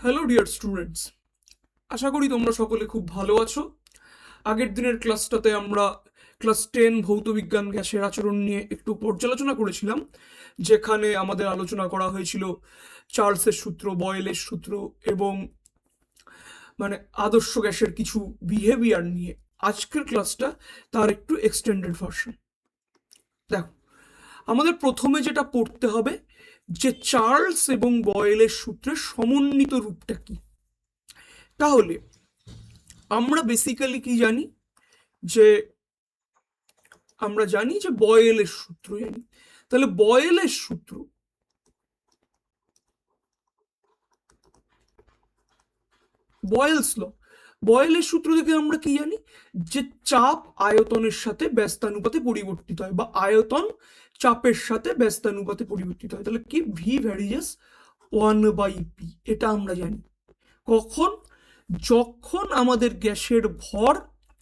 Hello dear students, আশা করি তোমরা সকলে খুব ভালো আছো। আগের দিনের ক্লাসটাতে আমরা ক্লাস 10 ভৌতবিজ্ঞান গ্যাসের আচরণ নিয়ে একটু পর্যালোচনা করেছিলাম, যেখানে আমাদের আলোচনা করা হয়েছিল চার্লসের সূত্র, বয়েলের সূত্র এবং আদর্শ গ্যাসের কিছু বিহেভিয়ার নিয়ে। আজকের ক্লাসটা তার একটু এক্সটেন্ডেড ভার্সন। দেখো, আমাদের প্রথমে যেটা পড়তে হবে যে চার্লস এবং বয়েলের সূত্রের সমন্বিত রূপটা কি। তাহলে আমরা বেসিক্যালি কি জানি, যে আমরা জানি যে বয়েলের সূত্র জানি। তাহলে বয়েলের সূত্র, বয়েলস ল, বয়েলের সূত্র থেকে আমরা কি জানি, যে চাপ আয়তনের সাথে ব্যস্তানুপাতে পরিবর্তিত হয়, বা আয়তন চাপের সাথে ব্যস্তানুপাতে পরিবর্তিত হয়। তাহলে কি, ভি ভ্যারিয়াস 1/p, এটা আমরা জানি। কখন? যখন আমাদের গ্যাসের ভর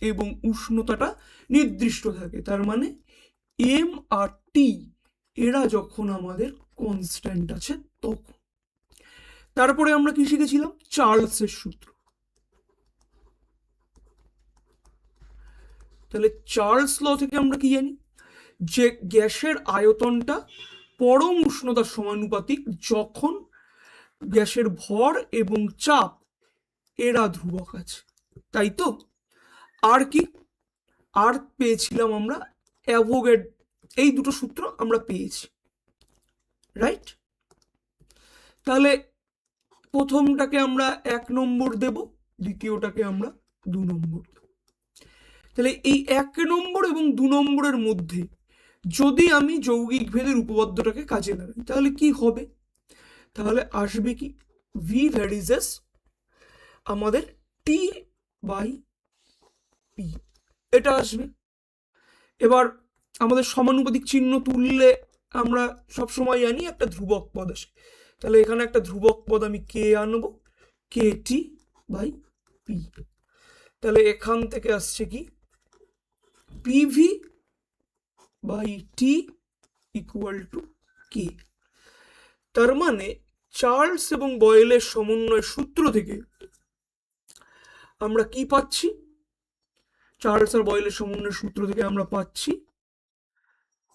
এবং উষ্ণতাটা নির্দিষ্ট থাকে, তার মানে এম আর টি এরা যখন আমাদের কনস্ট্যান্ট আছে তখন। তারপরে আমরা কি শিখেছিলাম? চার্লসের সূত্র। তাহলে চার্লস ল থেকে আমরা কি জানি, যে গ্যাসের আয়তনটা পরম উষ্ণতার সমানুপাতিক যখন গ্যাসের ভর এবং চাপ এরা ধ্রুবক আছে, তাই তো? আর কি, আর পেয়েছিলাম আমরা অ্যাভোগাড, এই দুটো সূত্র আমরা পেয়েছি, রাইট? তাহলে প্রথমটাকে আমরা 1 নম্বর দেব, দ্বিতীয়টাকে আমরা 2 নম্বর দেব। তাহলে এই 1 নম্বর এবং 2 নম্বরের মধ্যে যদি আমি যৌগিক ভেদের উপপাদ্যটাকে কাজে লাগাই, তাহলে কি হবে? তাহলে আসবে কি, ভি ভ্যারিজেস আমাদের T/P, এটা আসবে। এবার আমাদের সমানুপাতিক চিহ্ন তুললে আমরা সবসময় জানি একটা ধ্রুবক পদ আসে। তাহলে এখানে একটা ধ্রুবক পদ আমি কে আনবো, KT/P। তাহলে এখান থেকে আসছে কি, PV/T ইকুয়াল টু কে। তার মানে চার্লস এবং বয়েলের সমন্বয় সূত্র থেকে আমরা কি পাচ্ছি? চার্লস আর বয়েলের সমন্বয় সূত্র থেকে আমরা পাচ্ছি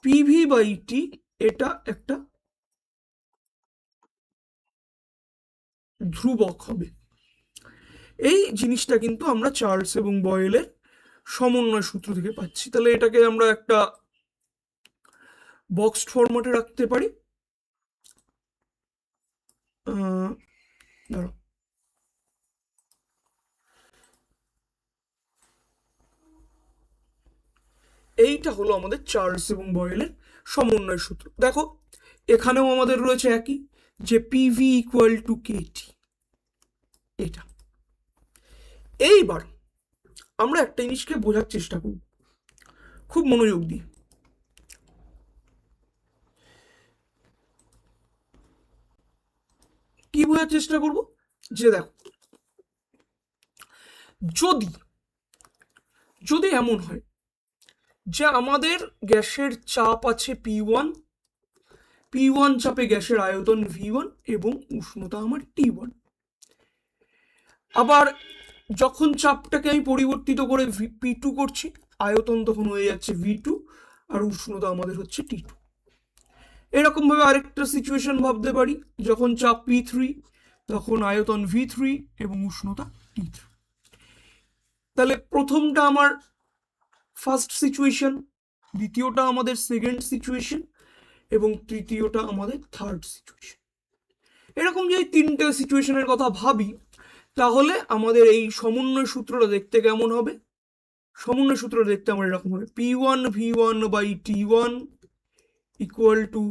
PV/T এটা একটা ধ্রুবক হবে। এই জিনিসটা কিন্তু আমরা চার্লস এবং বয়েলের সমন্বয় সূত্র থেকে পাচ্ছি। তাহলে এটাকে আমরা একটা বক্সড ফরম্যাটে রাখতে পারি। ধরো, এইটা হলো আমাদের চার্লস এবং বয়েলের সমন্বয় সূত্র। দেখো, এখানেও আমাদের রয়েছে একই, যে পিভি ইকুয়াল টু কেটি, এটা। এইবার আমরা একটা জিনিসকে বোঝার চেষ্টা করব খুব মনোযোগ দিয়ে। কি বোঝার চেষ্টা করব? যে দেখো, যদি যদি এমন হয় যে আমাদের গ্যাসের চাপ আছে P1 চাপে গ্যাসের আয়তন V1 এবং উষ্ণতা আমার T1। আবার যখন চাপটাকে আমি পরিবর্তিত করে P2 করছি, আয়তন তখন হয়ে যাচ্ছে V2 আর উষ্ণতা আমাদের হচ্ছে T2। এরকম ভাবে আরেকটা সিচুয়েশন ভাবতে পারি, যখন চাপ P3 তখন আয়তন V3 এবং উষ্ণতা T3। তাহলে প্রথমটা আমার ফার্স্ট সিচুয়েশন, দ্বিতীয়টা আমাদের সেকেন্ড সিচুয়েশন এবং তৃতীয়টা আমাদের থার্ড সিচুয়েশন। এরকম যদি 3টে সিচুয়েশনের কথা ভাবি, তাহলে আমাদের এই সমন্বয় সূত্রটা দেখতে কেমন হবে? সমন্বয় সূত্রটা দেখতে আমার এরকম হবে, P1 V1/T1 equal to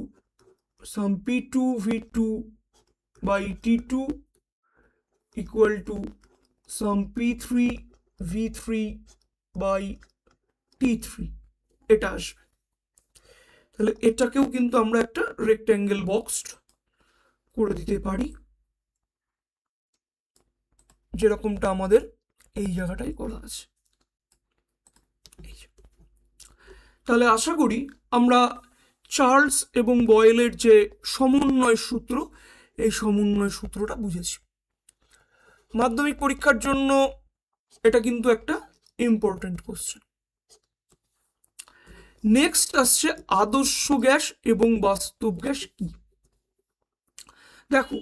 some P2 V2/T2 equal to some P3 V3/T3, এটা আসবে। তাহলে এটাকেও কিন্তু আমরা একটা রেক্ট্যাঙ্গেল বক্সড করে দিতে পারি, যেরকমটা আমাদের এই জায়গাটাই করা আছে। তাহলে আশা করি আমরা চার্লস এবং বয়েলের যে সমন্বয় সূত্র, এই সমন্বয় সূত্রটা বুঝেছি। মাধ্যমিক পরীক্ষার জন্য এটা কিন্তু একটা ইম্পর্টেন্ট কোশ্চেন। নেক্সট আসছে আদর্শ গ্যাস এবং বাস্তব গ্যাস কি। দেখো,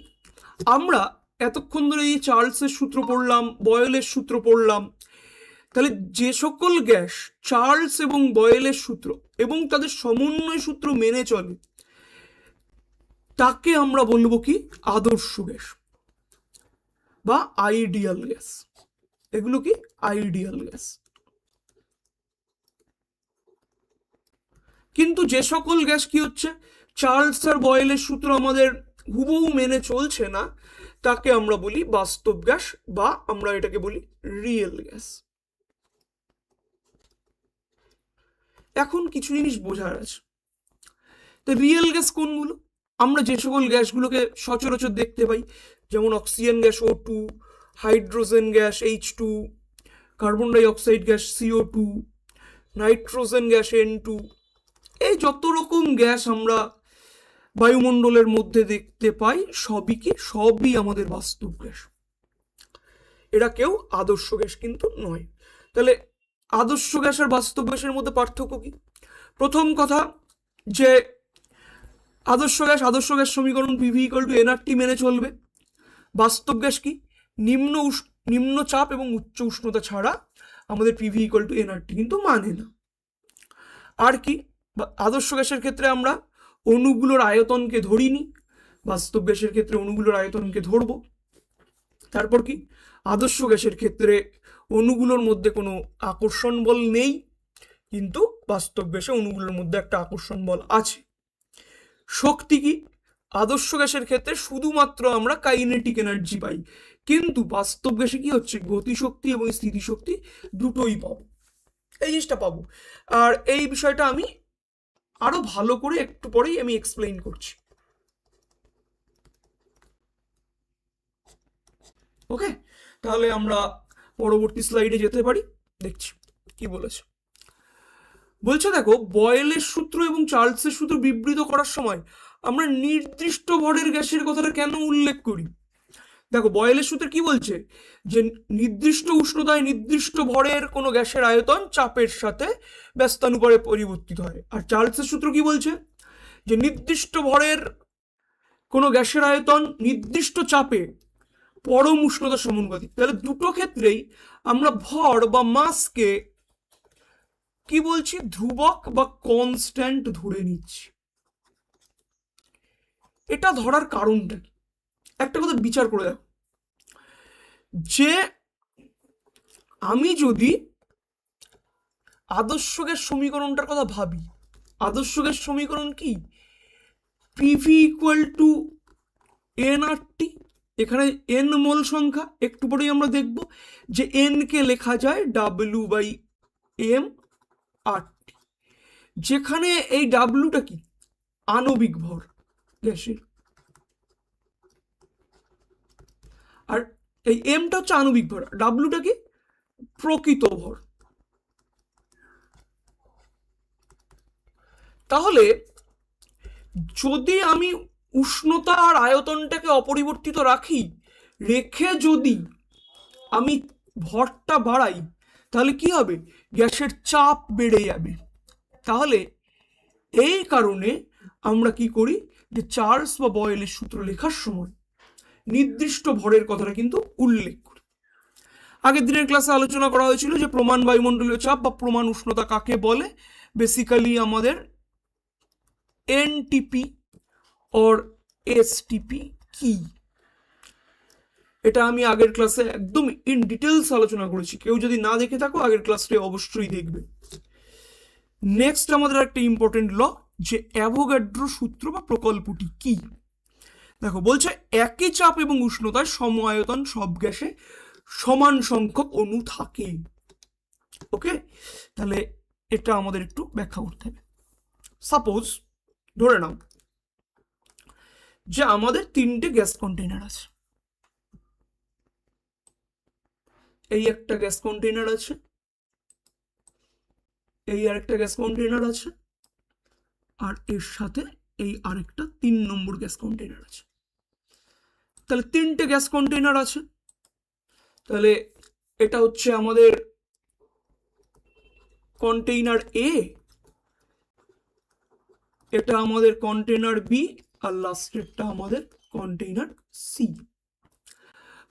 আমরা এতক্ষণ ধরে এই চার্লসের সূত্র পড়লাম, বয়েলের সূত্র পড়লাম। তাহলে যে সকল গ্যাস চার্লস এবং বয়েলের সূত্র এবং তাদের সমন্বয় সূত্র মেনে চলে তাকে আমরা বলবো কি আদর্শ গ্যাস বা আইডিয়াল গ্যাস। এগুলো কি আইডিয়াল গ্যাস। কিন্তু যে সকল গ্যাস কি হচ্ছে চার্লস আর বয়েলের সূত্র আমাদের হুবহু মেনে চলছে না তাকে আমরা বলি বাস্তব গ্যাস বা আমরা এটাকে বলি রিয়েল গ্যাস। এখন কিছু জিনিস বোঝার আছে। তো রিয়েল গ্যাস কোনগুলো? আমরা যে সকল গ্যাসগুলোকে সচরাচর দেখতে পাই, যেমন oxygen gas O2, hydrogen gas H2, carbon dioxide gas CO2, nitrogen gas N2, এই যত রকম গ্যাস আমরা বায়ুমণ্ডলের মধ্যে দেখতে পাই সবই আমাদের বাস্তব গ্যাস। এরা কেউ আদর্শ গ্যাস কিন্তু নয়। তাহলে আদর্শ গ্যাস আর বাস্তব গ্যাসের মধ্যে পার্থক্য কি? প্রথম কথা যে আদর্শ গ্যাস সমীকরণ PV = nRT মেনে চলবে। বাস্তব গ্যাস কি? নিম্ন চাপ এবং উচ্চ উষ্ণতা ছাড়া আমাদের PV = nRT কিন্তু মানে না। আর কি? আদর্শ গ্যাসের ক্ষেত্রে আমরা অণুগুলোর আয়তনকে ধরিনি, বাস্তব গ্যাসের ক্ষেত্রে অণুগুলোর আয়তনকে ধরব। তারপর কি? আদর্শ গ্যাসের ক্ষেত্রে অণুগুলোর মধ্যে কোনো আকর্ষণ বল নেই, কিন্তু বাস্তব গ্যাসে অণুগুলোর মধ্যে একটা আকর্ষণ বল আছে। শক্তি কি? আদর্শ গ্যাসের ক্ষেত্রে শুধুমাত্র আমরা কাইনেটিক এনার্জি পাই, কিন্তু বাস্তব গ্যাসে কি হচ্ছে গতিশক্তি এবং স্থিতিশক্তি দুটোই পাবো। এই জিনিসটা পাবো। আর এই বিষয়টা আমি আরো ভালো করে একটু পরেই আমি এক্সপ্লেইন করছি। ওকে, তাহলে আমরা পরবর্তী স্লাইডে যেতে পারি। দেখছি কি বলেছে। বলছে দেখো, বয়েলের সূত্র এবং চার্লসের সূত্র বিবৃত করার সময় আমরা নির্দিষ্ট ভরের গ্যাসের কথাটা কেন উল্লেখ করি? দেখো, বয়েলের সূত্রে কি বলছে যে নির্দিষ্ট উষ্ণতায় নির্দিষ্ট ভরের কোনো গ্যাসের আয়তন চাপের সাথে ব্যস্তানুপাতে পরিবর্তিত হয়। আর চার্লসের সূত্র কি বলছে যে নির্দিষ্ট ভরের কোনো গ্যাসের আয়তন নির্দিষ্ট চাপে পরম উষ্ণতার সমানুপাতিক। তাহলে দুটো ক্ষেত্রেই আমরা ভর বা মাসকে কি বলছি ধ্রুবক বা কনস্ট্যান্ট ধরে নিচ্ছি। এটা ধরার কারণটা কি? একটা কথা বিচার করে দেখো, যে আমি যদি আদর্শ গ্যাস সমীকরণটার কথা ভাবি, আদর্শ গ্যাস সমীকরণ কি? PV = nRT। এখানে n মোল সংখ্যা, একটু পরেই আমরা দেখব যে n কে লেখা যায় W/m/RT, যেখানে এই ডাব্লুটা কি আণবিক ভর গ্যাসের, আর এই এমটা হচ্ছে আণবিক ভর, ডাব্লুটা কি প্রকৃত ভর। তাহলে যদি আমি উষ্ণতা আর আয়তনটাকে অপরিবর্তিত রেখে যদি আমি ভরটা বাড়াই, তাহলে কি হবে? গ্যাসের চাপ বেড়ে যাবে। তাহলে এই কারণে আমরা কি করি যে চার্লস বা বয়েলের সূত্র লেখার সময় নির্দিষ্ট ভরের কথাটা কিন্তু উল্লেখ করি। আগের দিনের ক্লাসে আলোচনা করা হয়েছিল যে প্রমাণ বায়ুমণ্ডলীয় চাপ বা প্রমাণ উষ্ণতা কাকে বলে। বেসিক্যালি আমাদের NTP or STP কি, এটা আমি আগের ক্লাসে একদম ইন ডিটেলস আলোচনা করেছি। কেউ যদি না দেখে থাকো আগের ক্লাসটা অবশ্যই দেখবে। নেক্সট আমাদের একটা ইম্পর্টেন্ট ল, যে অ্যাভোগাড্রো সূত্র বা প্রকল্পটি কি। দেখো, বলছে একই চাপ এবং উষ্ণতায় সম আয়তন সব গ্যাসে সমান সংখ্যক অণু থাকে। ওকে, তাহলে এটা আমাদের একটু ব্যাখ্যা করতে হবে। সাপোজ ধরে নাও যে আমাদের 3টে গ্যাস কন্টেইনার আছে। এই একটা গ্যাস কন্টেইনার আছে, এই আরেকটা গ্যাস কন্টেইনার আছে, আর এর সাথে এই আরেকটা 3 নম্বর গ্যাস কন্টেইনার আছে। তাহলে 3টে গ্যাস কন্টেইনার আছে। তাহলে এটা হচ্ছে আমাদের কন্টেইনার এ, এটা আমাদের কন্টেইনার বি, আর লাস্টেরটা আমাদের কন্টেইনার সি।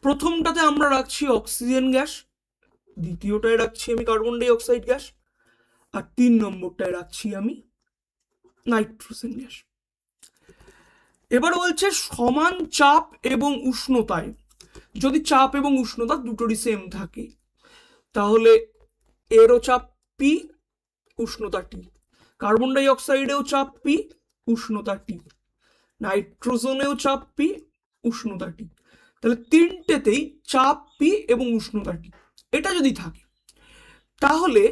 প্রথমটাতে আমরা রাখছি অক্সিজেন গ্যাস, দ্বিতীয়টায় রাখছি আমি কার্বন ডাই অক্সাইড গ্যাস, আর 3 নম্বরটায় রাখছি আমি নাইট্রোজেন গ্যাস। এবার বলছে সমান চাপ এবং উষ্ণতায়, যদি চাপ এবং উষ্ণতা দুটোরই সেম থাকে তাহলে এরও চাপ পি, উষ্ণতা টি, কার্বন ডাই অক্সাইডেও চাপ পি, উষ্ণতা টি, নাইট্রোজেনেও চাপ পি, উষ্ণতা টি। তাহলে তিনটেতেই চাপ পি এবং উষ্ণতা টি এটা যদি থাকে তাহলে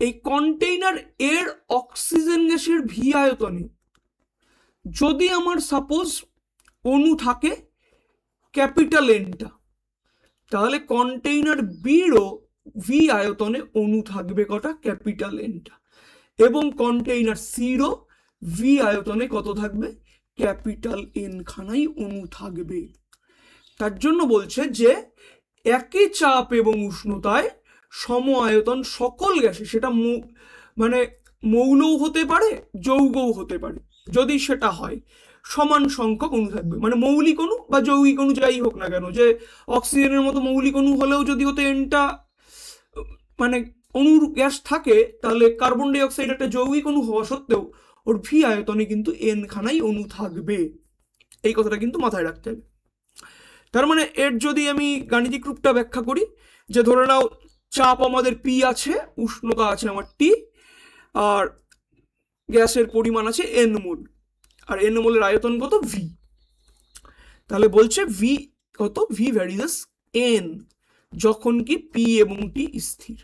এই কন্টেইনার এর অক্সিজেন গ্যাসের ভি আয়তনে যদি আমার সাপোজ অণু থাকে ক্যাপিটাল এনটা, তাহলে কন্টেইনার বিরও ভি আয়তনে অণু থাকবে কটা, ক্যাপিটাল এনটা, এবং কন্টেইনার সিরও ভি আয়তনে কত থাকবে, ক্যাপিটাল এন খানাই অণু থাকবে। তার জন্য বলছে যে একই চাপ এবং উষ্ণতায় সম আয়তন সকল গ্যাসে, সেটা মানে মৌলও হতে পারে যৌগও হতে পারে, যদি সেটা হয় সমান সংখ্যক অণু থাকবে, মানে মৌলিক অণু বা যৌগিক অণু যাই হোক না কেন, যে অক্সিজেনের মতো মৌলিক অণু হলেও যদি হতে এনটা মানে অণুর গ্যাস থাকে, তাহলে কার্বন ডাই অক্সাইড একটা যৌগিক অণু হওয়া সত্ত্বেও ওর ভি আয়তনে কিন্তু এন খানাই অণু থাকবে। এই কথাটা কিন্তু মাথায় রাখতে হবে। তার মানে এর যদি আমি গাণিতিক রূপটা ব্যাখ্যা করি, যে ধরে নাও চাপ আমাদের পি আছে, উষ্ণতা আছে আমার টি, আর গ্যাসের পরিমাণ আছে এন মোল, আর এন মোলের আয়তন কত ভি। তাহলে বলছে ভি কত, ভি ভ্যারিয়াস এন যখন কি পি এবং টি স্থির।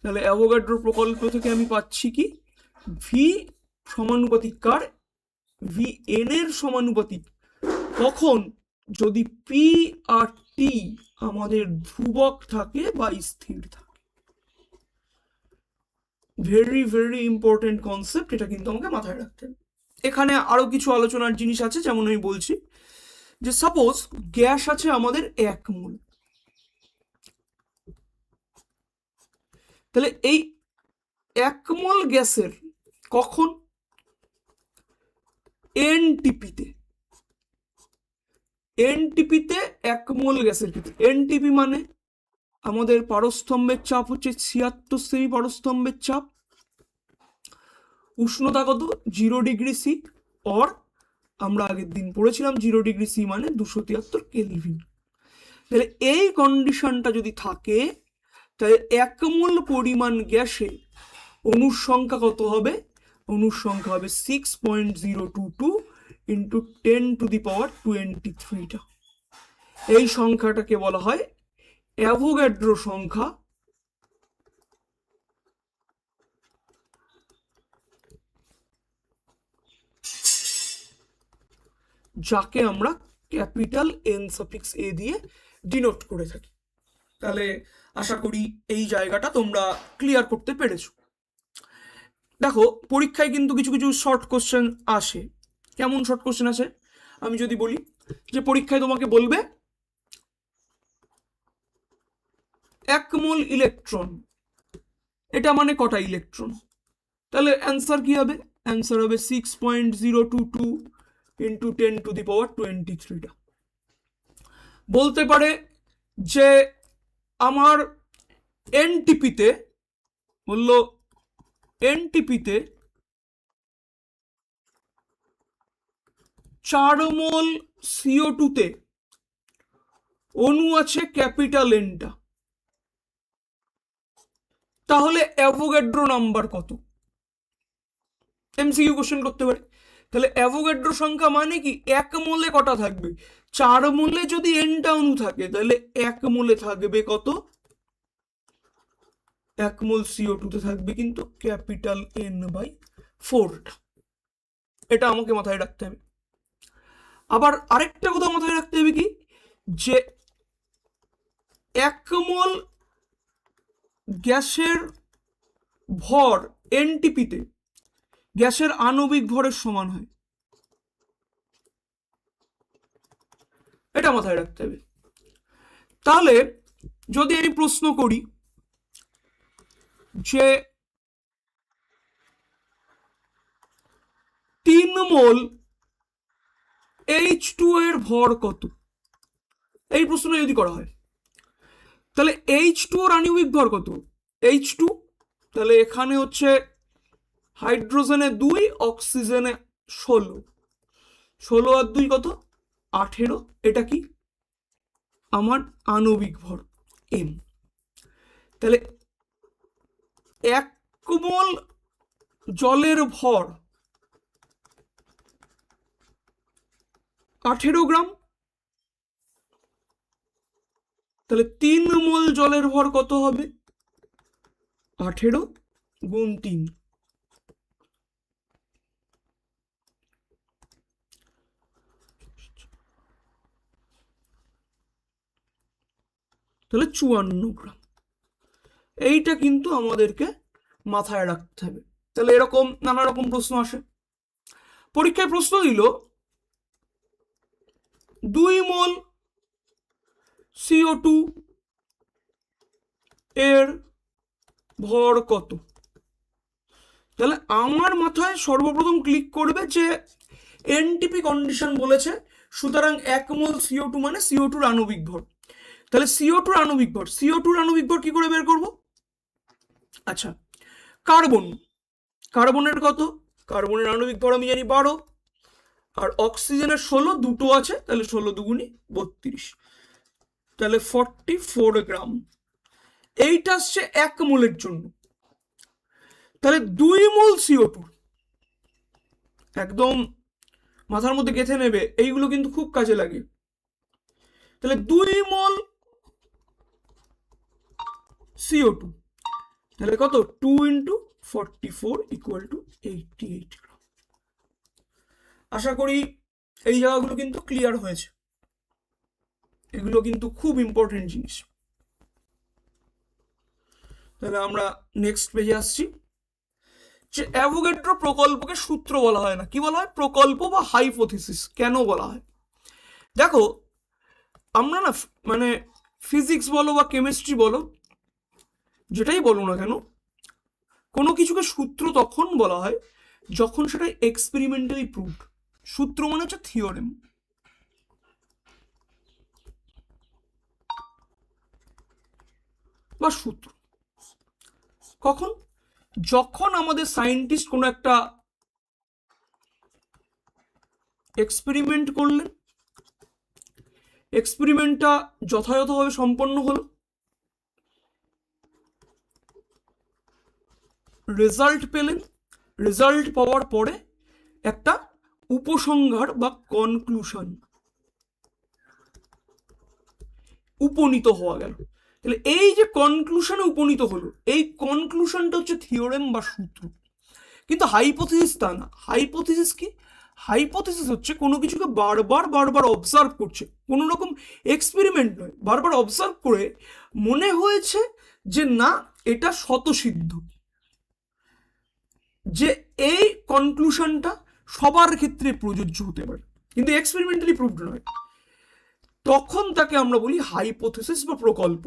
তাহলে অ্যাভোগাড্রো প্রকল্প থেকে আমি পাচ্ছি কি, ভি সমানুপাতিক কার, ভি এন এর সমানুপাতিক কখন, যদি পি আর টি আমাদের ধ্রুবক থাকে বা স্থির থাকে। ভেরি ভেরি ইম্পর্টেন্ট কনসেপ্ট, এটা কিন্তু আমাকে মাথায় রাখতে হবে। এখানে আরো কিছু আলোচনার জিনিস আছে, যেমন আমি বলছি যে সাপোজ গ্যাস আছে আমাদের 1 মোল, তাহলে এই 1 মোল গ্যাসের কখন এনটিপিতে, এনটিপিতে 1 মোল গ্যাসের ক্ষেত্রে এনটিপি মানে আমাদের পারস্তম্ভের চাপ হচ্ছে 76 সেমি পারস্তম্ভের চাপ, উষ্ণতা কত 0 ডিগ্রি সি, অর আমরা আগের দিন পড়েছিলাম 0 ডিগ্রি সি মানে 273 কেলভিন। তাহলে এই কন্ডিশনটা যদি থাকে তাহলে 1 মোল পরিমাণ গ্যাসে অণুর সংখ্যা কত হবে, অণুর সংখ্যা হবে 6.022 ইন্টু 10⁻23টা। এই সংখ্যাটাকে বলা হয় অ্যাভোগাড্রো সংখ্যা, যাকে আমরা ক্যাপিটাল এন সাফিক্স এ দিয়ে ডিনোট করে থাকি। তাহলে আশা করি এই জায়গাটা তোমরা ক্লিয়ার করতে পেরেছো। দেখো পরীক্ষায় কিন্তু কিছু কিছু শর্ট কোশ্চেন আসে। কেমন শর্ট কোশ্চেন আসে আমি যদি বলি, যে পরীক্ষায় তোমাকে বলবে 1 মোল ইলেকট্রন, এটা মানে কটা ইলেকট্রন, তাহলে অ্যান্সার কি হবে, অ্যান্সার হবে 6.022 ইন্টু 10⁻23টা। বলতে পারে যে আমার এনটিপিতে, বললো এনটিপিতে 4 মোল CO2-তে অণু আছে ক্যাপিটাল এনটা, তাহলে অ্যাভোগাড্রো নাম্বার কত, এমসিকিউ কোশ্চেন করতে পারে। তাহলে অ্যাভোগাড্রো সংখ্যা মানে কি, 1 মোলে কটা থাকবে, 4 মোলে যদি এনটা অণু থাকে তাহলে 1 মোলে থাকবে কত, 1 মোল CO2-তে থাকবে কিন্তু ক্যাপিটাল N/4টা। এটা আমাকে মাথায় রাখতে হবে। আবার আরেকটা কথা মাথায় রাখতে হবে কি, যে 1 মোল গ্যাসের ভর এনটিপিতে গ্যাসের আণবিক ভরের সমান হয়, এটা মাথায় রাখতে হবে। তাহলে যদি আমি প্রশ্ন করি যে 3 মোল H2 এর ভর কত, এই প্রশ্নটা যদি করা হয়, তাহলে H2 এর আণবিক ভর কত? H2, তাহলে এখানে হচ্ছে হাইড্রোজেনে 2, অক্সিজেনে 16, 16 আর 2 কত? 18। এটা কি আমার আণবিক ভর M। তাহলে 1 মোল জলের ভর 18 গ্রাম। তাহলে 3 মোল জলের ভর কত হবে? 18 গুণ 3, তাহলে 54 গ্রাম। এইটা কিন্তু আমাদেরকে মাথায় রাখতে হবে। তাহলে এরকম নানা রকম প্রশ্ন আসে। পরীক্ষায় প্রশ্ন দিল 2 মোল CO2 এর ভর কত? তাহলে আমার মাথায় সর্বপ্রথম ক্লিক করবে যে এনটিপি কন্ডিশন বলেছে, সুতরাং 1 মোল CO2 মানে CO2 এর আণবিক ভর। তাহলে CO2 এর আণবিক ভর, CO2 এর আণবিক ভর কি করে বের করব? আচ্ছা, কার্বনের কত? কার্বনের আণবিক ভর আমি জানি 12, আর অক্সিজেনের 16, দুটো আছে, তাহলে 16 দুগুণি 32, তাহলে 44 গ্রাম। এইটা আসছে 1 মোলের জন্য। তাহলে 2 মোল CO2, একদম মাথার মধ্যে গেঁথে নেবে, এইগুলো কিন্তু খুব কাজে লাগে। তাহলে 2 মোল CO2, তাহলে কত? 2 × 44 = 88 গ্রাম। আশা করি এই জায়গাগুলো কিন্তু ক্লিয়ার হয়েছে। এগুলো কিন্তু খুব ইম্পর্টেন্ট জিনিস। তাহলে আমরা নেক্সট পেজে আসছি। যে অ্যাভোগাড্রো প্রকল্পকে সূত্র বলা হয় না, কি বলা হয়? প্রকল্প বা হাইপোথিসিস। কেন বলা হয়? দেখো, আমরা না মানে ফিজিক্স বলো বা কেমিস্ট্রি বলো, যেটাই বলো না কেন, কোনো কিছুকে সূত্র তখন বলা হয় যখন সেটা এক্সপেরিমেন্টালি প্রুভড। সূত্র মানে হচ্ছে থিওরেম। বা সূত্র কখন? যখন আমাদের সায়েন্টিস্ট কোনো একটা এক্সপেরিমেন্ট করলেন, এক্সপেরিমেন্টটা যথাযথভাবে সম্পন্ন হলো, রেজাল্ট পেলেন, রেজাল্ট পাওয়ার পরে একটা উপসংহার বা কনক্লুশন উপনীত হওয়া গেল। তাহলে এই যে কনক্লুশনে উপনীত হলো, এই কনক্লুশনটা হচ্ছে থিওরেম বা সূত্র। কিন্তু হাইপোথিসিস তা না। হাইপোথিসিস কি? হাইপোথিসিস হচ্ছে কোনো কিছুকে বারবার বারবার অবজার্ভ করছে, কোনো রকম এক্সপেরিমেন্ট নয়, বারবার অবজার্ভ করে মনে হয়েছে যে না, এটা স্বতঃসিদ্ধ, যে এই কনক্লুশনটা সবার ক্ষেত্রে প্রযোজ্য হতে পারে, কিন্তু এক্সপেরিমেন্টালি প্রুভড নয়, তখন তাকে আমরা বলি হাইপোথিসিস বা প্রকল্প।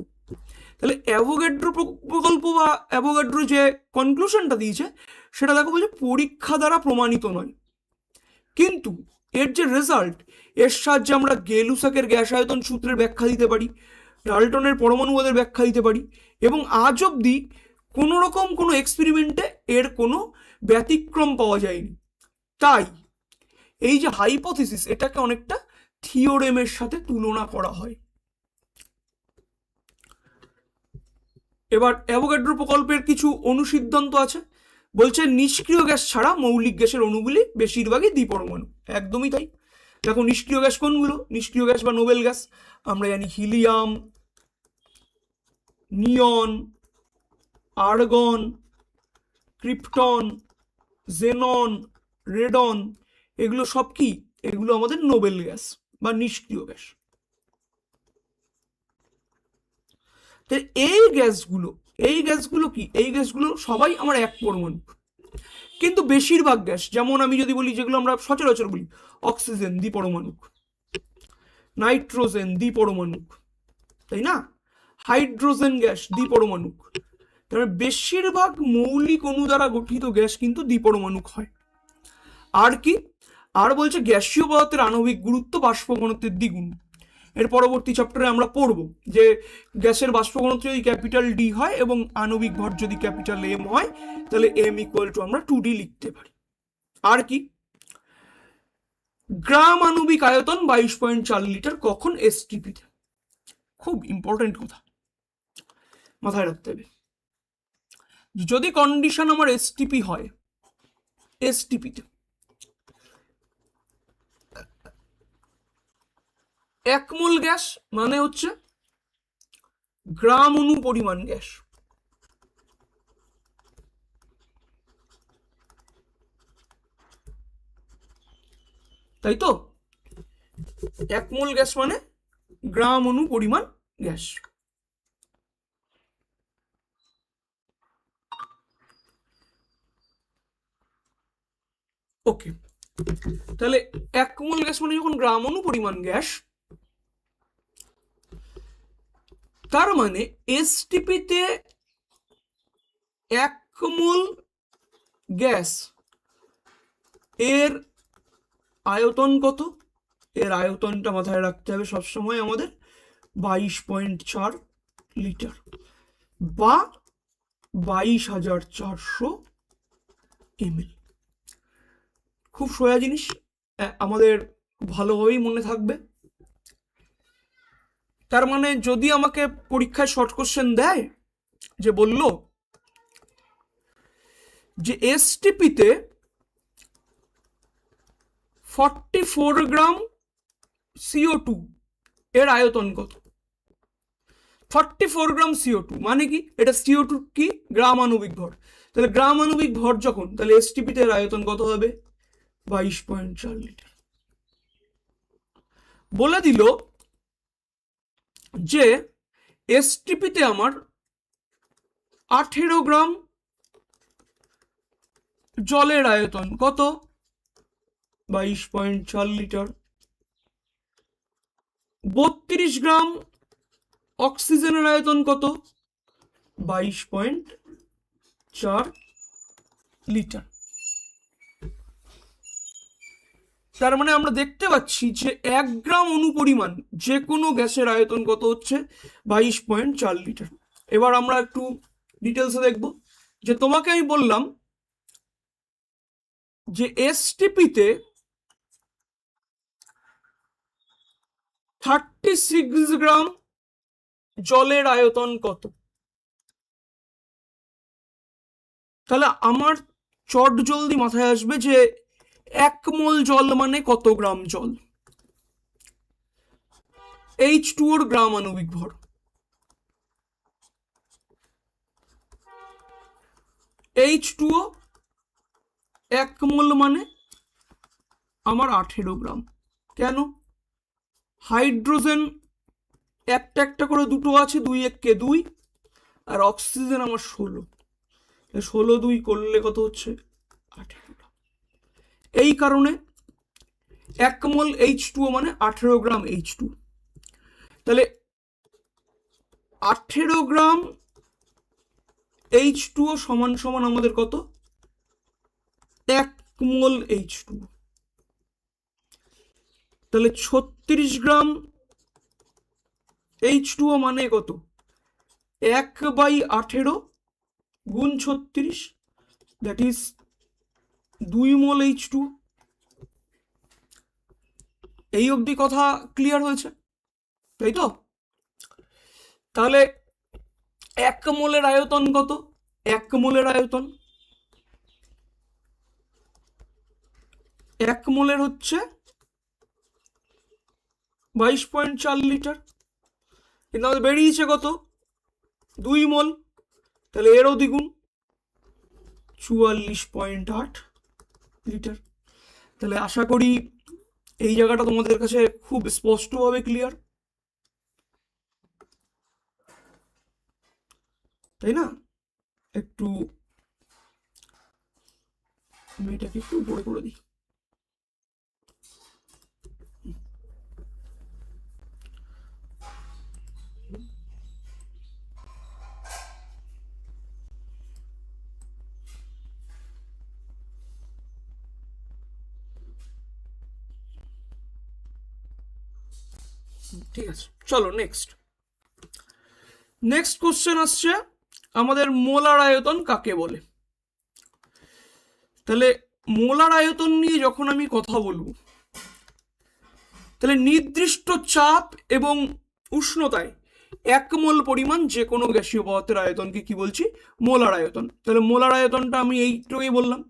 তাহলে অ্যাভোগাড্রো প্রকল্প বা অ্যাভোগাড্রো যে কনক্লুশনটা দিয়েছে, সেটা দেখো বলছে পরীক্ষা দ্বারা প্রমাণিত নয়, কিন্তু এর যে রেজাল্ট, এর সাহায্যে আমরা গেলুসাকের গ্যাস আয়তন সূত্রের ব্যাখ্যা দিতে পারি, ডাল্টনের পরমাণুবাদের ব্যাখ্যা দিতে পারি, এবং আজ অবধি কোনো রকম কোনো এক্সপেরিমেন্টে এর কোনো ব্যতিক্রম পাওয়া যায়নি। তাই এই যে হাইপোথিসিস, এটাকে অনেকটা থিওরেমের সাথে তুলনা করা হয়। এবার অ্যাভোগাড্রো প্রকল্পের কিছু অনুসিদ্ধান্ত আছে। বলছে নিষ্ক্রিয় গ্যাস ছাড়া মৌলিক গ্যাসের অণুগুলি বেশিরভাগই দ্বিপরমাণু। একদমই তাই। দেখো নিষ্ক্রিয় গ্যাস কোনগুলো? নিষ্ক্রিয় গ্যাস বা নোবেল গ্যাস আমরা জানি হিলিয়াম, নিয়ন, আর্গন, ক্রিপ্টন, জেনন, রেডন, এগুলো সব কি? এগুলো আমাদের নোবেল গ্যাস বা নিষ্ক্রিয় গ্যাস। এই গ্যাসগুলো কি? এই গ্যাসগুলো সবাই আমার এক পরমাণু। কিন্তু বেশিরভাগ গ্যাস, যেমন আমি যদি বলি যেগুলো আমরা সচরাচর বলি, অক্সিজেন দ্বিপরমাণুক, নাইট্রোজেন দ্বিপরমাণুক, তাই না? হাইড্রোজেন গ্যাস দ্বিপরমাণুক। তাহলে বেশিরভাগ মৌলিক অণু দ্বারা গঠিত গ্যাস কিন্তু দ্বিপরমাণুক হয়। আর কি, আর বলছে গ্যাসীয় পদার্থের আণবিক গুরুত্ব বাষ্প ঘনত্বের দ্বিগুণ। এর পরবর্তী চ্যাপ্টারে আমরা পড়ব যে গ্যাসের বাষ্প ঘনত্ব যদি ক্যাপিটাল ডি হয় এবং আণবিক ভর যদি ক্যাপিটাল এম হয়, তাহলে এম ইকুয়াল টু আমরা 2D লিখতে পারি। আর কি, গ্রাম আণবিক আয়তন 22.4 লিটার, কখন? এসটিপিতে। খুব ইম্পর্টেন্ট কথা মাথায় রাখতে হবে। যদি কন্ডিশন আমার এসটিপি হয়, এসটিপিতে 1 মোল গ্যাস মানে হচ্ছে গ্রাম অণু পরিমাণ গ্যাস। তাই তো, 1 মোল গ্যাস মানে গ্রাম অণু পরিমাণ গ্যাস। ওকে, তাহলে 1 মোল গ্যাস মানে যখন গ্রাম অণু পরিমাণ গ্যাস, তার মানে এসটিপিতে 1 মোল গ্যাস এর আয়তন কত? এর আয়তনটা মাথায় রাখতে হবে সবসময় আমাদের 22.4 লিটার বা 22,400 ml। খুব সোজা জিনিস, আমাদের ভালোভাবেই মনে থাকবে। তার মানে যদি আমাকে পরীক্ষায় শর্ট কোশ্চেন দেয় যে বলল যে এসটিপিতে 44 গ্রাম CO2 এর আয়তন কত? 44 গ্রাম CO2 মানে কি? এটা CO2 কি? গ্রাম আণবিক ভর। তাহলে গ্রাম আণবিক ভর যখন, তাহলে এসটিপিতে এর আয়তন কত হবে? 22.4 লিটার। বলে দিল যে এসটিপিতে আমার 18 গ্রাম জলের আয়তন কত? 22.4 লিটার। 32 গ্রাম অক্সিজেনের আয়তন কত? 22.4 লিটার। তার মানে আমরা দেখতে পাচ্ছি যে 1 গ্রাম অণু পরিমাণ যে কোনো গ্যাসের আয়তন কত হচ্ছে? 22.4 লিটার। এবার আমরা একটু ডিটেলসে দেখব যে তোমাকে আমি বললাম যে এসটিপিতে 36 গ্রাম জলের আয়তন কত? তাহলে আমার চট জলদি মাথায় আসবে যে 1 মোল জল মানে কত গ্রাম জল? H2O এর গ্রাম আণবিক ভর। H2O 1 মোল মানে আমার 18 গ্রাম। কেন? হাইড্রোজেন একটা একটা করে দুটো আছে, 2 1 2, আর অক্সিজেন আমার 16। 16 2 করলে কত হচ্ছে? 18 গ্রাম। এই কারণে 1 মোল H2O মানে 18 গ্রাম H2। তাহলে 18 গ্রাম H2O সমান সমান আমাদের কত? 1 মোল H2O। তাহলে 36 গ্রাম H2O মানে কত? 1/18 গুণ 36, দ্যাট ইজ 2 মোল H2O। এই অবধি কথা ক্লিয়ার হয়েছে, তাই তো? তাহলে 1 মোলের আয়তন কত? 1 মোলের আয়তন 1 মোলের হচ্ছে 22.4 লিটার। কিন্তু আমাদের বেরিয়েছে কত? 2 মোল। তাহলে এরও দ্বিগুণ, 44.8 লিটার। তাহলে আশা করি এই জায়গাটা তোমাদের কাছে খুব স্পষ্টভাবে ক্লিয়ার, তাই না? একটু আমি এটাকে একটু উপরে করে দিই। ঠিক আছে, চলো নেক্সট কোশ্চেন আসছে আমাদের মোলার আয়তন কাকে বলে। তাহলে মোলার আয়তন নিয়ে যখন আমি কথা বলবো, তাহলে নির্দিষ্ট চাপ এবং উষ্ণতায় 1 মোল পরিমাণ যে কোনো গ্যাসীয় পদার্থের আয়তনকে কি বলছি, মোলার আয়তন। তাহলে মোলার আয়তনটা আমি এইটুকুই বললাম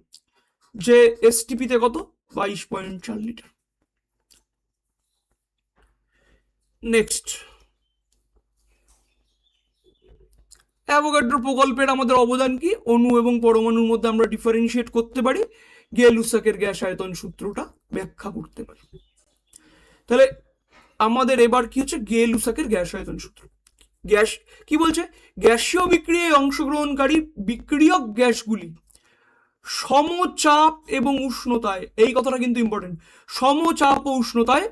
যে এসটিপিতে কত, 22.4 লিটার। নেক্সট, অ্যাভোগাড্রো প্রকল্পের আমাদের অবদান কি, অণু এবং পরমাণুর মধ্যে আমরা ডিফারেন্সিয়েট করতে পারি, গেলুসাকের গ্যাস আয়তন সূত্রটা ব্যাখ্যা করতে পারি। তাহলে আমাদের এবার কি হচ্ছে, গেলুসাকের গ্যাস আয়তন সূত্র। গ্যাস কি বলছে, গ্যাসীয় বিক্রিয়ায় অংশগ্রহণকারী বিক্রিয়ক গ্যাসগুলি সমচাপ এবং উষ্ণতায়, এই কথাটা কিন্তু ইম্পর্টেন্ট, সমচাপ ও উষ্ণতায়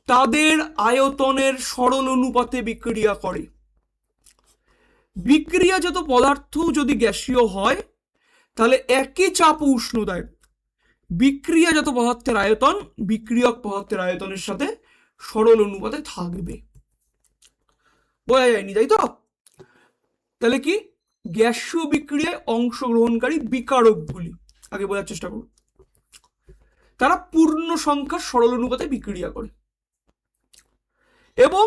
তাদের আয়তনের সরল অনুপাতে বিক্রিয়া করে। বিক্রিয়াজাত পদার্থ যদি গ্যাসীয় হয় তাহলে একই চাপ ও উষ্ণতায় বিক্রিয়াজাত পদার্থের আয়তন বিক্রিয়ক পদার্থের আয়তনের সাথে সরল অনুপাতে থাকবে। বোঝা যায়নি, তাই তো? তাহলে কি, গ্যাসীয় বিক্রিয়ায় অংশগ্রহণকারী বিকারকগুলি, আগে বোঝার চেষ্টা করুন, তারা পূর্ণ সংখ্যার সরল অনুপাতে বিক্রিয়া করে এবং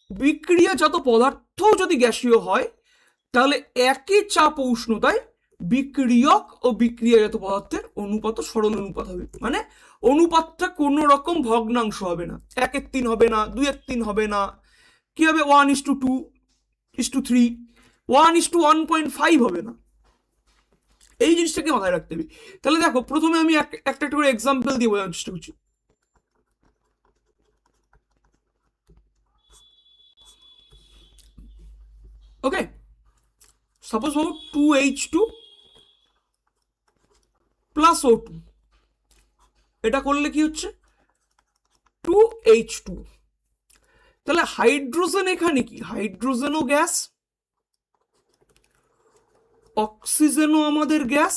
বিক্রিয়াজাত পদার্থ যদি গ্যাসীয় হয় তাহলে একই চাপ ও উষ্ণতায় বিক্রিয়ক ও বিক্রিয়াজাত পদার্থের অনুপাত সরল অনুপাত হবে। মানে অনুপাতটা কোনো রকম ভগ্নাংশ হবে না, 1:3 হবে না, 2:3 হবে না, কি হবে 1:2:3, 1:1.5 হবে না। এই জিনিসটাকে মাথায় রাখতে হবে। তাহলে দেখো, প্রথমে আমি একটা করে এক্সাম্পল দিয়ে বোঝানোর চেষ্টা করছি। ওকে, সাপোজ ভাবো 2H2 প্লাস O2, এটা করলে কি হচ্ছে 2H2। তাহলে হাইড্রোজেন এখানে কি, হাইড্রোজেনও গ্যাস, অক্সিজেনও আমাদের গ্যাস,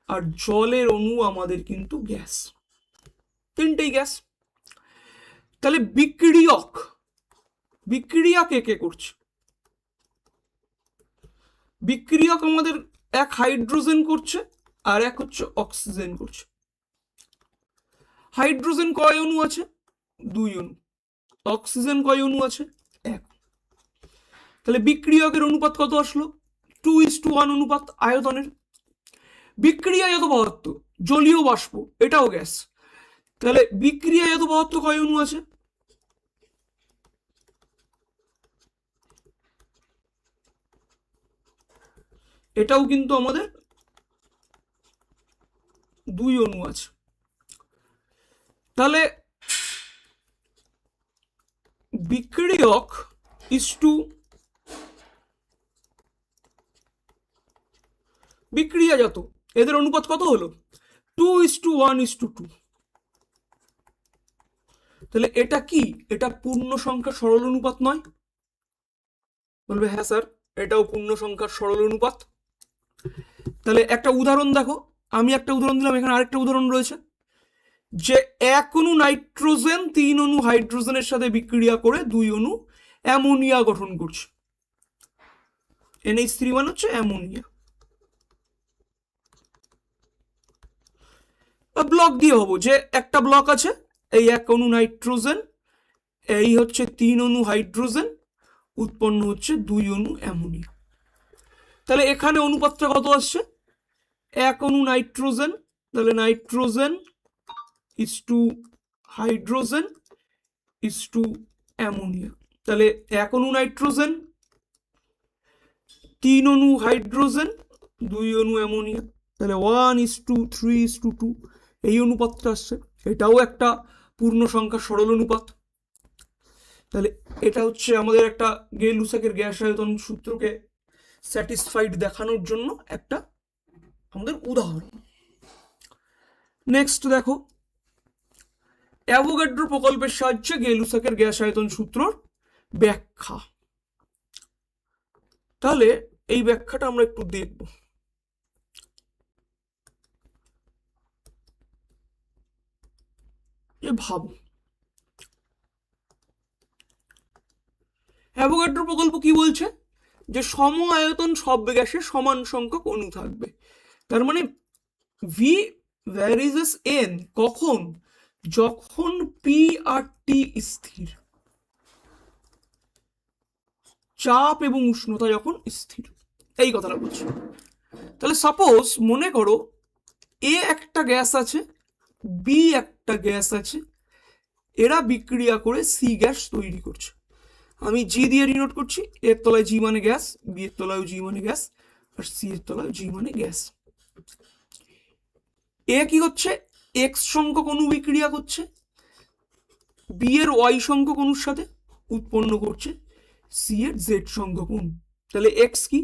আর জলের অণু আমাদের কিন্তু গ্যাস, তিনটেই গ্যাস। তাহলে বিক্রিয়া কে কে করছে, বিক্রিয়ক আমাদের এক হাইড্রোজেন করছে আর এক হচ্ছে অক্সিজেন করছে। হাইড্রোজেন কয় অণু আছে, 2 অণু। অক্সিজেন কয় অণু আছে, 1। তাহলে বিক্রিয়কের অনুপাত কত আসলো, 2:1 অনুপাত আয়তনের। বিক্রিয়াজাত পদার্থ, জলীয় বাষ্প, এটাও গ্যাস। তাহলে বিক্রিয়াজাত পদার্থ কয় অণু আছে, এটাও কিন্তু আমাদের 2 অণু আছে। তাহলে বিক্রিয়ক ইস টু বিক্রিয়াজাত, এদের অনুপাত কত হলো, 2:1:2। তাহলে এটা কি, এটা পূর্ণ সংখ্যার সরল অনুপাত নয়? বলবে হ্যাঁ স্যার, এটাও পূর্ণ সংখ্যার সরল অনুপাত। তাহলে একটা উদাহরণ দেখো, আমি একটা উদাহরণ দিলাম, এখানে আরেকটা উদাহরণ রয়েছে যে 1 অণু নাইট্রোজেন 3 অণু হাইড্রোজেনের সাথে বিক্রিয়া করে 2 অণু অ্যামোনিয়া গঠন করছে। NH3 মানে হচ্ছে অ্যামোনিয়া। ব্লক দিয়ে হবো যে একটা ব্লক আছে, এই 1 অণু নাইট্রোজেন, এই হচ্ছে 3 অণু হাইড্রোজেন, উৎপন্ন হচ্ছে 2 অণু অ্যামোনিয়া। তাহলে এখানে অনুপাতটা কত আসছে, 1 অণু নাইট্রোজেন, তাহলে nitrogen is to hydrogen is to ammonia. তাহলে 1 অণু নাইট্রোজেন, 3 অণু হাইড্রোজেন, 2 অণু অ্যামোনিয়া। তাহলে 1:3:2 এই অনুপাতটা আসছে। এটাও একটা পূর্ণ সংখ্যার সরল অনুপাত। তাহলে এটা হচ্ছে আমাদের একটা গে-লুসাকের গ্যাস আয়তন সূত্রকে স্যাটিসফাইড দেখানোর জন্য একটা আমাদের উদাহরণ। নেক্সট দেখো, অ্যাভোগাড্রো প্রকল্পের সাহায্যে গে-লুসাকের গ্যাস আয়তন সূত্রর ব্যাখ্যা। তাহলে এই ব্যাখ্যাটা আমরা একটু দেখব। ভাবো, অ্যাভোগাড্রো প্রকল্প কি বলছে? যে সম আয়তন সব গ্যাসে সমান সংখ্যক অণু থাকবে। তার মানে ভি ভ্যারিজেস এন কখন? যখন পি আর টি স্থির, চাপ এবং উষ্ণতা যখন স্থির, এই কথাটা বলছি। তাহলে সাপোজ মনে করো এ একটা গ্যাস আছে, বি একটা গ্যাস আছে, এরা বিক্রিয়া করে সি গ্যাস তৈরি করছে। আমি জি দিয়ে ডিনোট করছি, এর তলায় জি মানে গ্যাস, বি এর তলায় জি মানে গ্যাস, আর সি এর তলায় জি মানে গ্যাস। এ কি হচ্ছে? এক্স সংখ্যক অণু বিক্রিয়া করছে, বি এর ওয়াই সংখ্যক অণুর সাথে উৎপন্ন করছে সি এর জেড সংখ্যক অণু। তাহলে এক্স কি?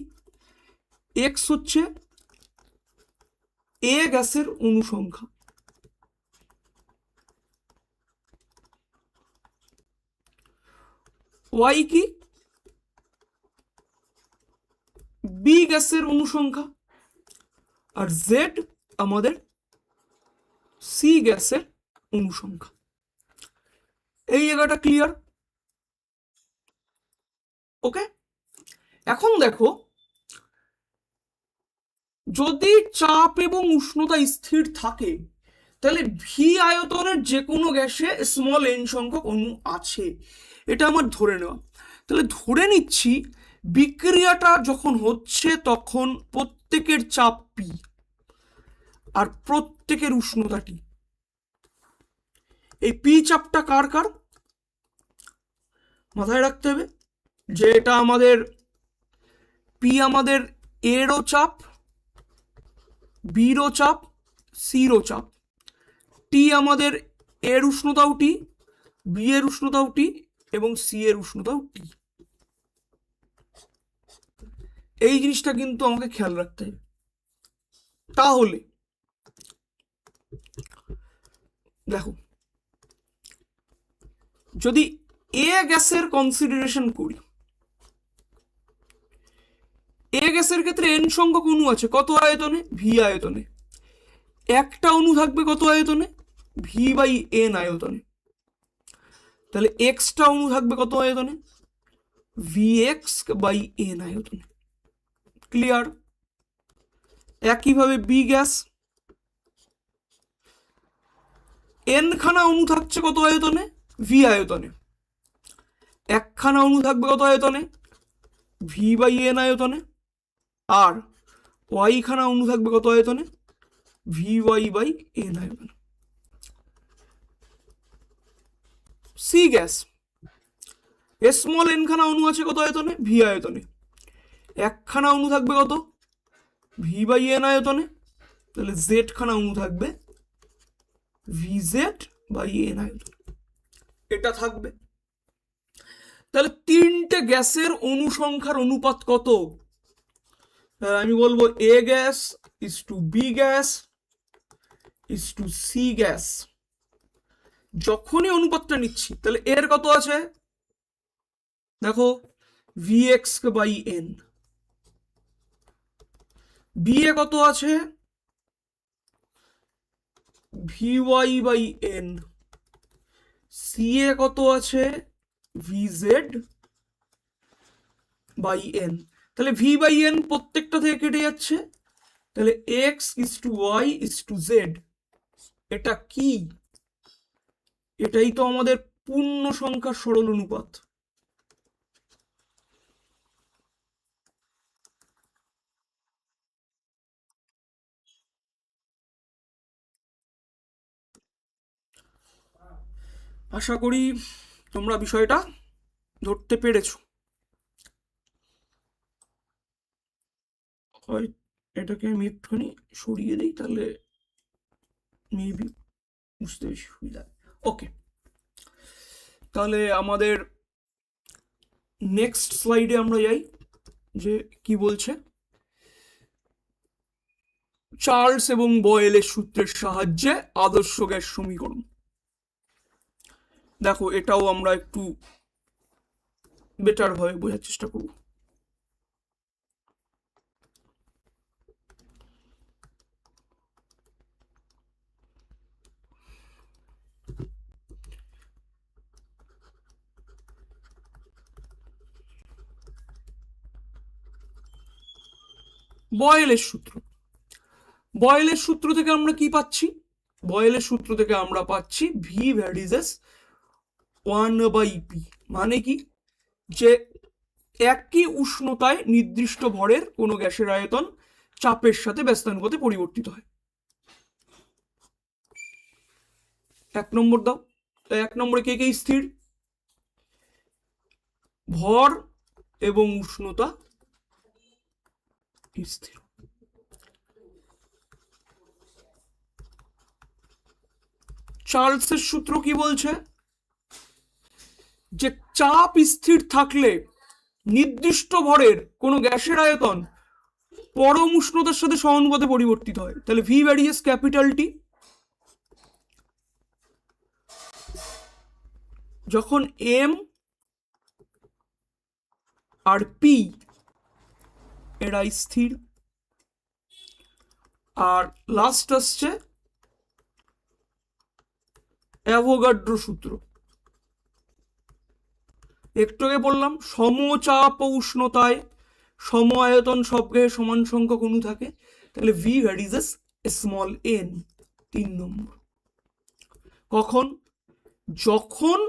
এক্স হচ্ছে এ গ্যাসের অণু সংখ্যা, ওয়াই কি? বি গ্যাসের অণু সংখ্যা, আর জেড আমাদের সি গ্যাসের অণু সংখ্যা। এই জায়গাটা ক্লিয়ার? ওকে। এখন দেখো, যদি চাপ এবং উষ্ণতা স্থির থাকে তাহলে ভি আয়তনের যে কোনো গ্যাসে স্মল এন সংখ্যক অণু আছে, এটা আমার ধরে নেওয়া। তাহলে ধরে নিচ্ছি বিক্রিয়াটা যখন হচ্ছে তখন প্রত্যেকের চাপ পি আর প্রত্যেকের উষ্ণতা টি। এই পি চাপটা কার কার মাথায় রাখতে হবে, যে এটা আমাদের পি আমাদের এরও চাপ, বিরও চাপ, সিরও চাপ, টি আমাদের এর উষ্ণতাও টি, বি এর উষ্ণতাও টি, এবং সি এর উষ্ণতাও টি। এই জিনিসটা কিন্তু আমাকে খেয়াল রাখতে হবে। তাহলে দেখো, যদি এ গ্যাসের কনসিডারেশন করি, এ গ্যাসের ক্ষেত্রে এন সংখ্যক অণু আছে কত আয়তনে? ভি আয়তনে। একটা অণু থাকবে কত আয়তনে? ভি বাই এন আয়তনে। তাহলে এক্সটা অণু থাকবে কত আয়তনে? ভি এক্স বাই এন আয়তনে। ক্লিয়ার? একইভাবে বি গ্যাস, এন খানা অণু থাকছে কত আয়তনে? ভি আয়তনে। একখানা অণু থাকবে কত আয়তনে? ভি বাই এন আয়তনে। আর ওয়াই খানা অণু থাকবে কত আয়তনে? ভি ওয়াই বাই এন আয়তনে। সি গ্যাস, স্মল এন খানা অণু আছে কত আয়তনে? ভি আয়তনে। একখানা অণু থাকবে কত? ভি বাই এন আয়তনে। তাহলে জেড খানা অণু থাকবে ভি জেড বাই এন আয়তনে। এটা থাকবে। তাহলে তিনটে গ্যাসের অণু সংখ্যার অনুপাত কত? আমি বলবো A gas is to B gas is to C gas. যখনই অনুপাতটা নিচ্ছি তাহলে এর কত আছে? দেখো, V X by N. B এ কত আছে? V Y by N. C এ কত আছে? V Z by N. তাহলে ভি বাই এন প্রত্যেকটা থেকে কেটে যাচ্ছে, তাহলে X is to Y is to Z. এটা কি? এটাই তো আমাদের পূর্ণ সংখ্যার সরল অনুপাত। আশা করি তোমরা বিষয়টা ধরতে পেরেছো। হয় এটাকে আমি একটুখানি সরিয়ে দিই, তাহলে মেবি বুঝতে বেশি সুবিধা। ওকে, তাহলে আমাদের নেক্সট স্লাইডে আমরা যাই, যে কি বলছে চার্লস এবং বয়েলের সূত্রের সাহায্যে আদর্শ গ্যাস সমীকরণ। দেখো, এটাও আমরা একটু বেটার ভাবে বোঝার চেষ্টা করব। বয়েলের সূত্র। বয়েলের সূত্র থেকে আমরা কি পাচ্ছি? বয়েলের সূত্র থেকে আমরা পাচ্ছি ভি ভ্যারিজেস 1/p। মানে কি? যে একই উষ্ণতায় নির্দিষ্ট ভরের কোনো গ্যাসের আয়তন চাপের সাথে ব্যস্তানুপাতে পরিবর্তিত হয়। 1 নম্বর দাও। 1 নম্বরে কে কে স্থির? ভর এবং উষ্ণতা স্থির। চার্লসের সূত্র কি বলছে? যে চাপ স্থির থাকলে নির্দিষ্ট ভরের কোনো গ্যাসের আয়তন পরম উষ্ণতার সাথে সমানুপাতে পরিবর্তিত হয়। তাহলে ভি ভ্যারিয়েস ক্যাপিটাল টি। যখন এম আর পি এরা স্থির। আর লাস্ট আসছে অ্যাভোগাড্রো সূত্র। একটু আগে বললাম সমচাপ ও উষ্ণতায় সম আয়তন সব গ্যাসে সমান সংখ্যক অণু থাকে। তাহলে ভি ভ্যারিজেস স্মল এন। 3 নম্বর। কখন? যখন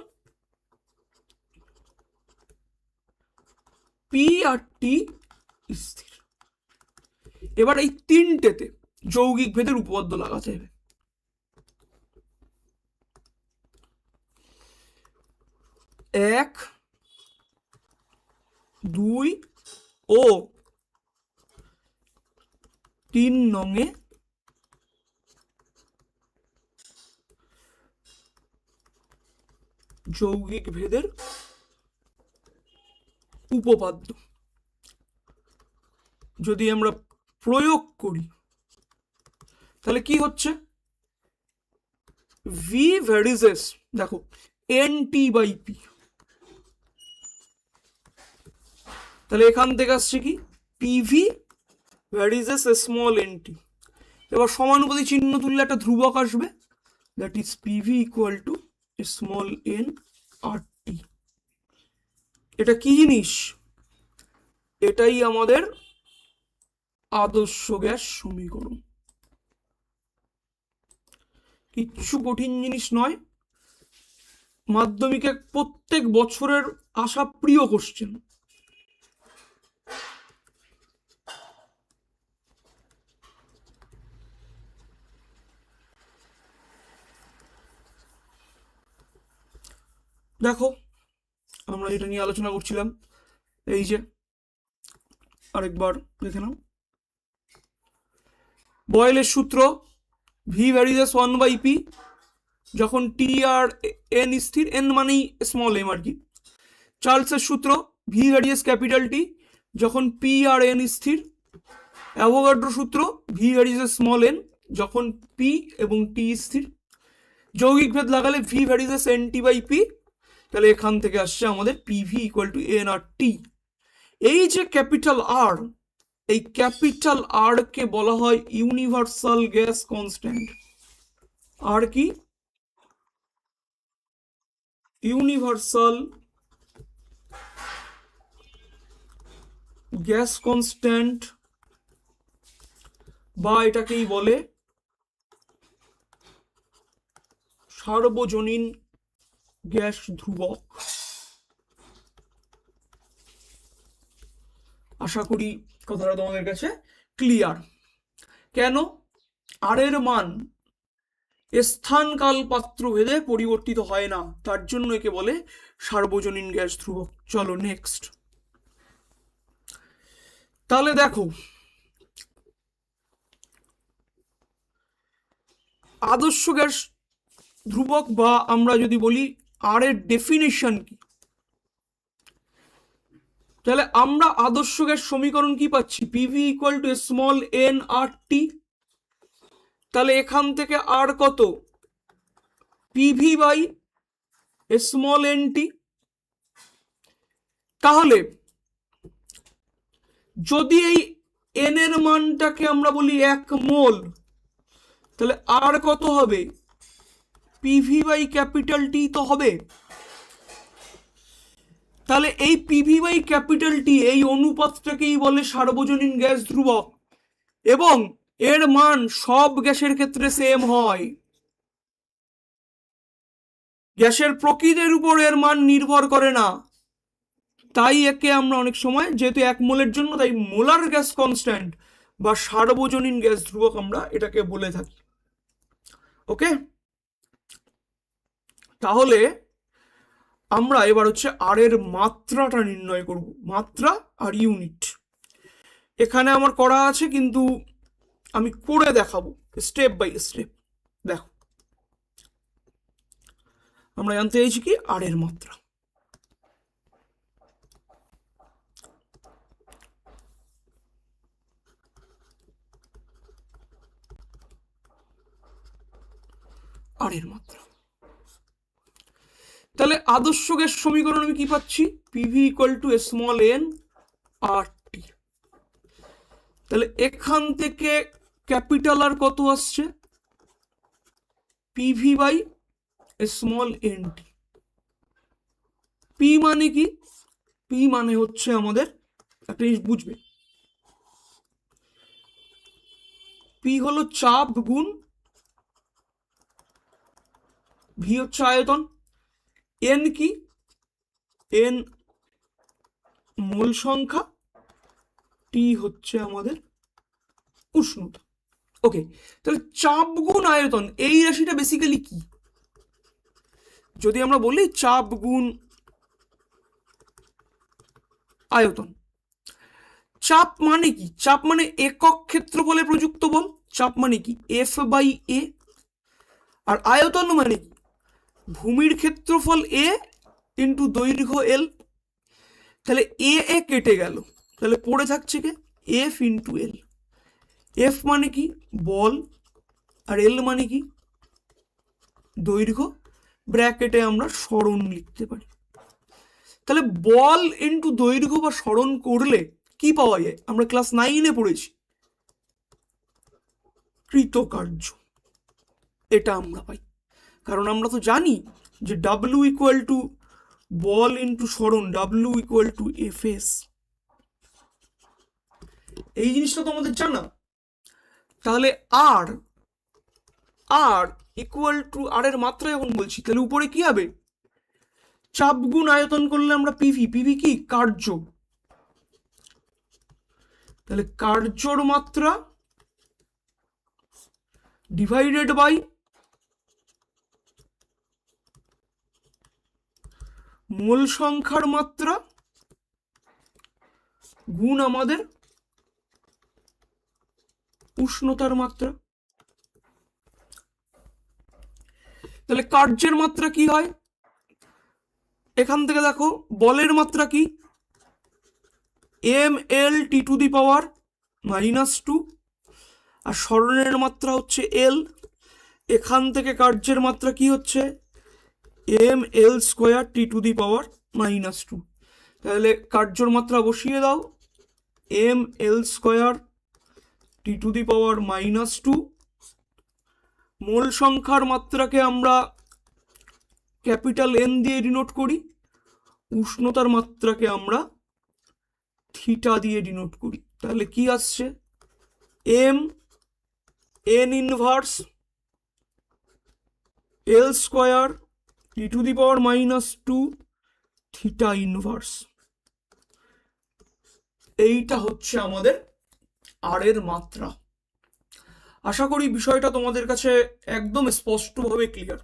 পি আর টি স্থির। এবার এই তিনটেতে যৌগিক ভেদের উপপাদ্য লাগাতে হবে। 1, 2 ও 3 নঙে যৌগিক ভেদের উপপাদ্য যদি আমরা প্রয়োগ করি তাহলে কি হচ্ছে? ভি ভ্যারিজেস, দেখো, এন টি বাই পি। তাহলে এখান থেকে আসছে কি? PV varies small N T. এবার সমানুপাতি চিহ্ন তুললে একটা ধ্রুবক আসবে, that is PV equal to small N R T. এটা কি জিনিস? এটাই আমাদের আদর্শ গ্যাস সমীকরণ। কিচ্ছু কঠিন জিনিস নয়, মাধ্যমিকে প্রত্যেক বছরের আসা প্রিয় কোশ্চেন। দেখো আমরা যেটা নিয়ে আলোচনা করছিলাম, এই যে আরেকবার দেখে নাও। বয়েলের সূত্র ভি ভ্যারিজেস 1/p যখন টি আর এন স্থির, এন মানেই স্মল এম আর কি। চার্লসের সূত্র ভি ভ্যারিজেস ক্যাপিটাল টি যখন পি আর এন স্থির। অ্যাভোগাড্রো সূত্র ভি ভ্যারিজেস স্মল এন যখন পি এবং টি স্থির। যৌগিক ভেদ লাগালে V varies n T by P. তাহলে এখান থেকে আসছে আমাদের PV equal to n R T. এই যে ক্যাপিটাল আর, এই ক্যাপিটাল আর কে বলা হয় ইউনিভার্সাল গ্যাস কনস্ট্যান্ট। আর কি? ইউনিভার্সাল গ্যাস কনস্ট্যান্ট, বা এটাকেই বলে সার্বজনীন গ্যাস ধ্রুবক। আশা করি কথাটা তোমাদের কাছে ক্লিয়ার। কেন? আর এর মান স্থান কাল পাত্র ভেদে পরিবর্তিত হয় না, তার জন্য একে বলে সার্বজনীন গ্যাস ধ্রুবক। চলো নেক্সট। তাহলে দেখো আদর্শ গ্যাস ধ্রুবক, বা আমরা যদি বলি আর এর ডেফিনিশন কি, তাহলে আমরা আদর্শ গ্যাস সমীকরণ কি পাচ্ছি? PV equal to small N R T. তাহলে এখান থেকে আর কত? PV by small N T. তাহলে যদি এই এন এর মানটাকে আমরা বলি 1 মোল, তাহলে আর কত হবে? পিভি বাই ক্যাপিটাল টি তো হবে। তাহলে এই পিভি বাই ক্যাপিটাল টি, এই অনুপাতটাকেই বলে সার্বজনীন গ্যাস ধ্রুবক। এবং এর মান সব গ্যাসের ক্ষেত্রে সেম হয়। গ্যাসের প্রকৃতির উপর এর মান নির্ভর করে না। তাই একে আমরা অনেক সময়, যেহেতু 1 মোলের জন্য, তাই মোলার গ্যাস কনস্ট্যান্ট বা সার্বজনীন গ্যাস ধ্রুবক আমরা এটাকে বলে থাকি। ওকে, তাহলে আমরা এবার হচ্ছে আর এর মাত্রাটা নির্ণয় করব। মাত্রা আর ইউনিট এখানে আমার করা আছে, কিন্তু আমি করে দেখাবো স্টেপ বাই স্টেপ। দেখো, আমরা জানতে চাইছি কি আর এর মাত্রা। আর এর মাত্রা, তাহলে আদর্শ গ্যাস সমীকরণ আমি কি পাচ্ছি? PV equal to small N R T. তাহলে এখান থেকে ক্যাপিটাল আর কত আসছে? PV by small N T. P মানে কি? পি মানে হচ্ছে আমাদের, একটা জিনিস বুঝবে, পি হলো চাপ গুণ ভি হচ্ছে আয়তন, এন কি? এন মোল সংখ্যা, টি হচ্ছে আমাদের উষ্ণতা। ওকে, তাহলে চাপ গুণ আয়তন এই রাশিটা বেসিক্যালি কি? যদি আমরা বলি চাপ গুণ আয়তন, চাপ মানে কি? চাপ মানে একক ক্ষেত্রফলে প্রযুক্ত বল। চাপ মানে কি? এফ বাই এ। আর আয়তন মানে কি? ভূমির ক্ষেত্রফল এ ইন্টু দৈর্ঘ্য এল। তাহলে এ এ কেটে গেল, তাহলে পড়ে থাকছে কে? F into L. এফ মানে কি? বল। আর এল মানে কি? দৈর্ঘ্য। ব্র্যাকেটে আমরা সরণ লিখতে পারি। তাহলে বল ইন্টু দৈর্ঘ্য বা সরণ করলে কি পাওয়া যায়? আমরা ক্লাস 9-এ পড়েছি, কৃতকার্য। এটা আমরা পাই, কারণ আমরা তো জানি যে ডাব্লিউ ইকুয়াল টু বল ইন্টু সরণ, W equal to F S. এই জিনিসটা তো আমাদের জানা। তাহলে আর আর ইকুয়াল টু আর এর মাত্রা যখন বলছি, তাহলে উপরে কি হবে? চাপ গুণ আয়তন করলে আমরা পিভি, পিভি কি? কার্য। তাহলে কার্যর মাত্রা ডিভাইডেড বাই মোল সংখ্যার মাত্রা গুণ আমাদের উষ্ণতার মাত্রা। তাহলে কার্যের মাত্রা কি হয়? এখান থেকে দেখো, বলের মাত্রা কি? M L T to the power -2, আর সরণের মাত্রা হচ্ছে এল। এখান থেকে কার্যের মাত্রা কি হচ্ছে? M L square T to the power -2। তাহলে কার্যর মাত্রা বসিয়ে দাও, M L square T to the power -2। Mole সংখ্যার মাত্রাকে আমরা ক্যাপিটাল এন দিয়ে ডিনোট করি, উষ্ণতার মাত্রাকে আমরা থিটা দিয়ে ডিনোট করি। তাহলে কি আসছে? M N inverse L square T to the power -2 theta inverse. এইটা হচ্ছে আমাদের আর এর মাত্রা। আশা করি বিষয়টা তোমাদের কাছে একদম স্পষ্টভাবে ক্লিয়ার।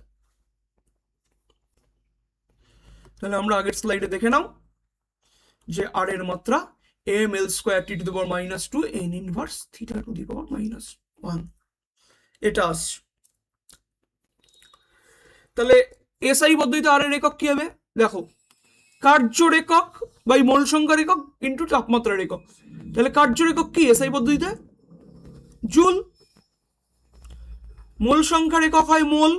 তাহলে আমরা আগের স্লাইডে দেখে নাও যে আর এর মাত্রা M L square T to the power -2 N inverse theta to the power -1, এটা আসছে। তাহলে এসআই পদ্ধতিতে আর এর একক কি হবে? দেখো, কার্যর একক বাই মোল সংখ্যার একক ইন্টু তাপমাত্রার একক। তাহলে কার্যর একক কি এসআই পদ্ধতিতে? জুল। মোল সংখ্যার একক হয় মোল,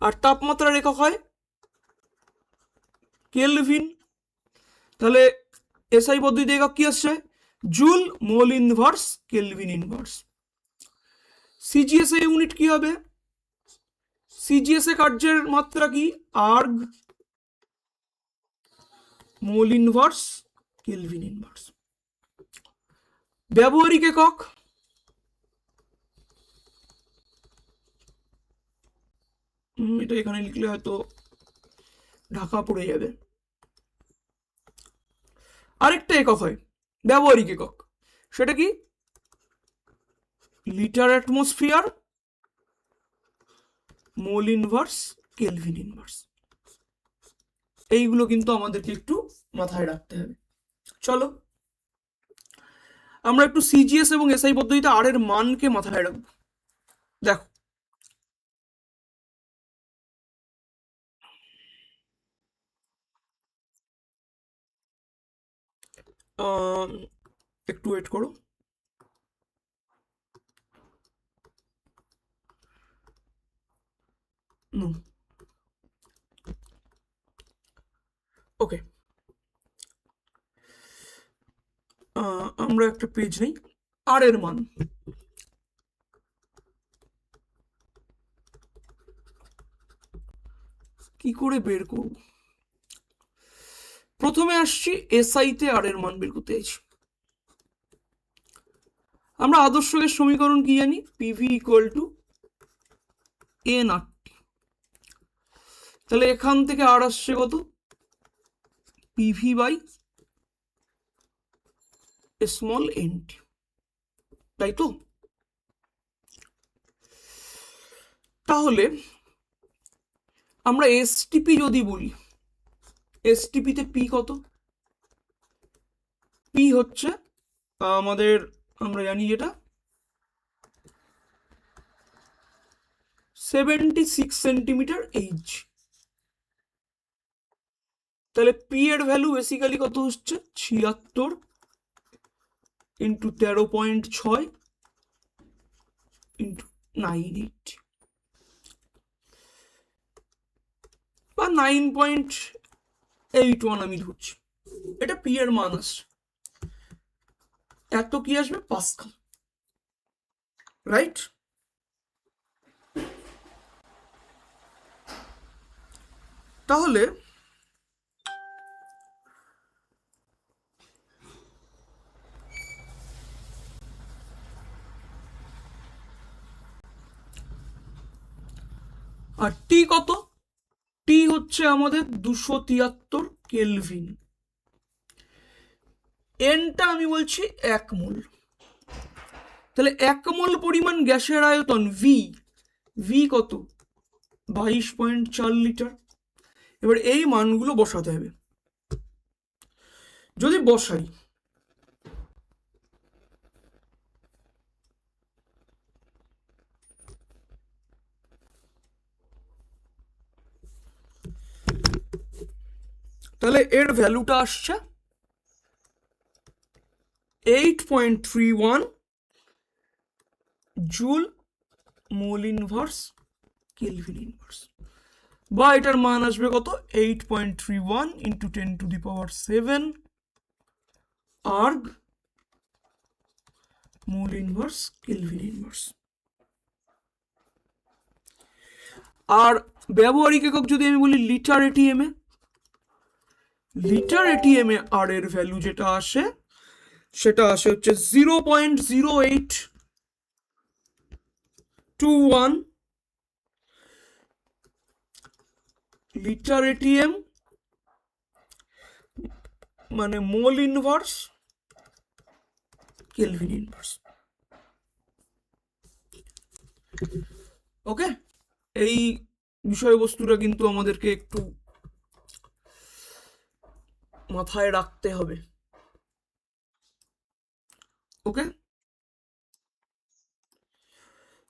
আর তাপমাত্রার একক হয় কেলভিন। তাহলে এসআই পদ্ধতিতে একক কি আসছে? Joule, mole inverse, kelvin inverse. সিজিএসএ ইউনিট কি হবে? সিজিএসএ কার্যের মাত্রা কি? Erg, mole inverse, kelvin inverse. ব্যবহারিক একক এটা এখানে লিখলে হয়তো ঢাকা পড়ে যাবে। আরেকটা একক হয়, ব্যবহারিক একক, সেটা কি? Litre atmosphere, mole inverse, kelvin inverse. এইগুলো কিন্তু আমাদেরকে একটু মাথায় রাখতে হবে। চলো আমরা একটু সিজিএস এবং এসআই পদ্ধতিতে আর এর মানকে মাথায় রাখবো। দেখো একটু ওয়েট করো। ওকে, আমরা একটা পেজ নেই, আর এর মান কি করে বের করব? প্রথমে আসছি এসআই তে আর এর মান বের করতে চাইছি। আমরা আদর্শ গ্যাস সমীকরণ কি জানি? PV equal to n R T. তাহলে এখান থেকে আর আসছে কত? PV by small N T, তাই তো? তাহলে আমরা এসটিপি যদি বলি, এসটিপি তে পি কত? পি হচ্ছে আমাদের, আমরা জানি যেটা 76 সেন্টিমিটার এইচ। তাহলে পি এর ভ্যালু বেসিক্যালি কত হচ্ছে? 76 ইন্টু 13.6 ইন্টু 98 বা 9.81 আমি ধরছি। এটা পি এর মান আসছে। এত কি আসবে? Pascal, right? তাহলে আর টি কত? টি হচ্ছে আমাদের 273 কেলভিন। এনটা আমি বলছি 1 মোল। তাহলে 1 মোল পরিমাণ গ্যাসের আয়তন ভি, ভি কত? 22.4 লিটার। এবার এই মানগুলো বসাতে হবে। যদি বসাই, তাহলে এর ভ্যালুটা আসছে 8.31 joule mole inverse kelvin inverse, বা এটার মান আসবে কত? 8.31 into 10⁻⁷ erg mole inverse kelvin inverse. আর ব্যবহারিক একক যদি আমি বলি লিটার এটিএম এ, লিটার এটিএম এ আর এর ভ্যালু যেটা আসে সেটা আসে হচ্ছে 0.0821 লিটার এটিএম, মানে মোল ইনভার্স কেলভিন ইনভার্স। ওকে, এই বিষয়বস্তুটা কিন্তু আমাদেরকে একটু মাথায় রাখতে হবে। ওকে,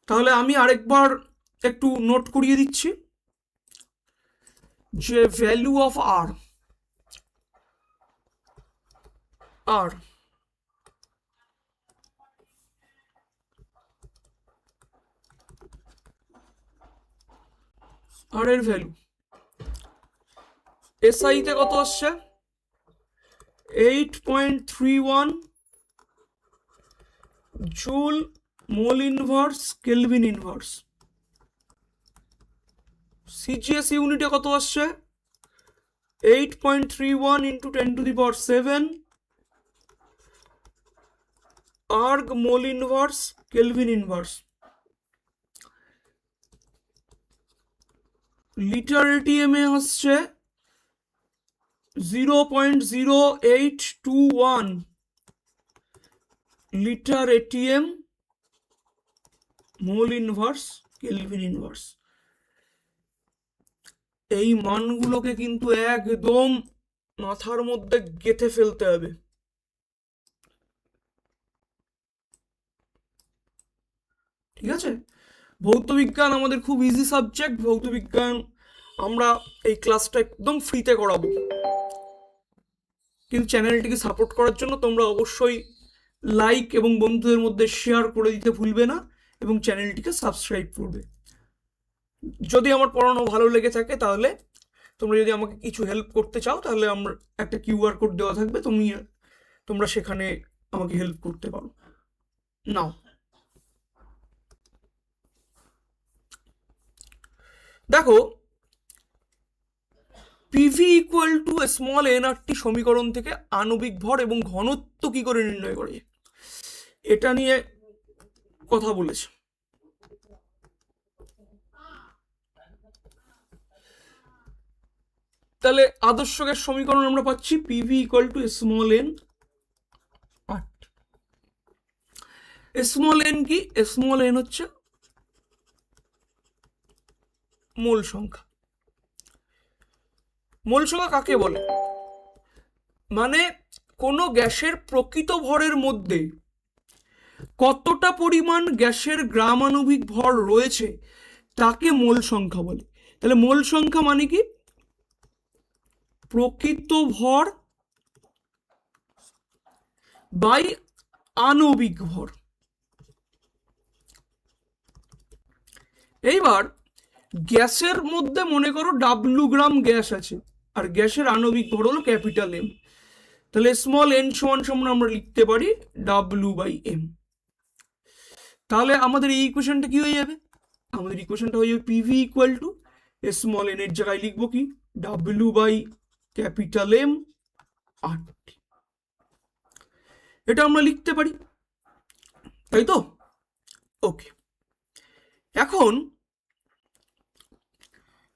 তাহলে আমি আরেকবার একটু নোট করিয়ে দিচ্ছি যে ভ্যালু অফ আর, আর আর এর ভ্যালু এসআই তে কত আসছে? 8.31 joule mole inverse kelvin inverse. CGS ইউনিটে কত আসছে? 8.31 into 10⁻⁷ erg mole inverse kelvin inverse. Litre atm এ আসছে 0.0821 litre atm mole inverse kelvin inverse. এই মানগুলোকে কিন্তু একদম মাথার মধ্যে গেঁথে ফেলতে হবে। ঠিক আছে, ভৌতবিজ্ঞান আমাদের খুব ইজি সাবজেক্ট। ভৌতবিজ্ঞান আমরা এই ক্লাসটা একদম ফ্রিতে করাবো, কিন্তু চ্যানেলটিকে সাপোর্ট করার জন্য তোমরা অবশ্যই লাইক এবং বন্ধুদের মধ্যে শেয়ার করে দিতে ভুলবে না, এবং চ্যানেলটিকে সাবস্ক্রাইব করবে। যদি আমার পড়ানো ভালো লেগে থাকে তাহলে তোমরা যদি আমাকে কিছু হেল্প করতে চাও তাহলে আমার একটা কিউআর কোড দেওয়া থাকবে, তোমরা সেখানে আমাকে হেল্প করতে পারো। নাও দেখো, PV equal to small nRT সমীকরণ থেকে আণবিক ভর এবং ঘনত্ব কি করে নির্ণয় করে, এটা নিয়ে কথা বলেছে। তাহলে আদর্শ গ্যাস সমীকরণ আমরা পাচ্ছি PV equal to small N R small n কি? স্মল এন হচ্ছে মোল সংখ্যা। মোল সংখ্যা কাকে বলে? মানে কোনো গ্যাসের প্রকৃত ভরের মধ্যে কতটা পরিমাণ গ্যাসের গ্রামাণবিক ভর রয়েছে তাকে মোল সংখ্যা বলে। তাহলে মোল সংখ্যা মানে কি? প্রকৃত ভর বাই আণবিক ভর। এইবার গ্যাসের মধ্যে মনে করো ডাব্লু গ্রাম গ্যাস আছে, আর গ্যাসের আণবিক ভর হলো ক্যাপিটাল এম। তাহলে স্মল এন সমান সমান আমরা লিখতে পারি ডাব্লু বাই এম। তাহলে আমাদের এই ইকুয়েশনটা কি হয়ে যাবে? আমাদের ইকুয়েশনটা হয়ে যাবে PV equal to small N এর জায়গায় লিখবো কি W by capital M R. এটা আমরা লিখতে পারি, তাই তো? ওকে, এখন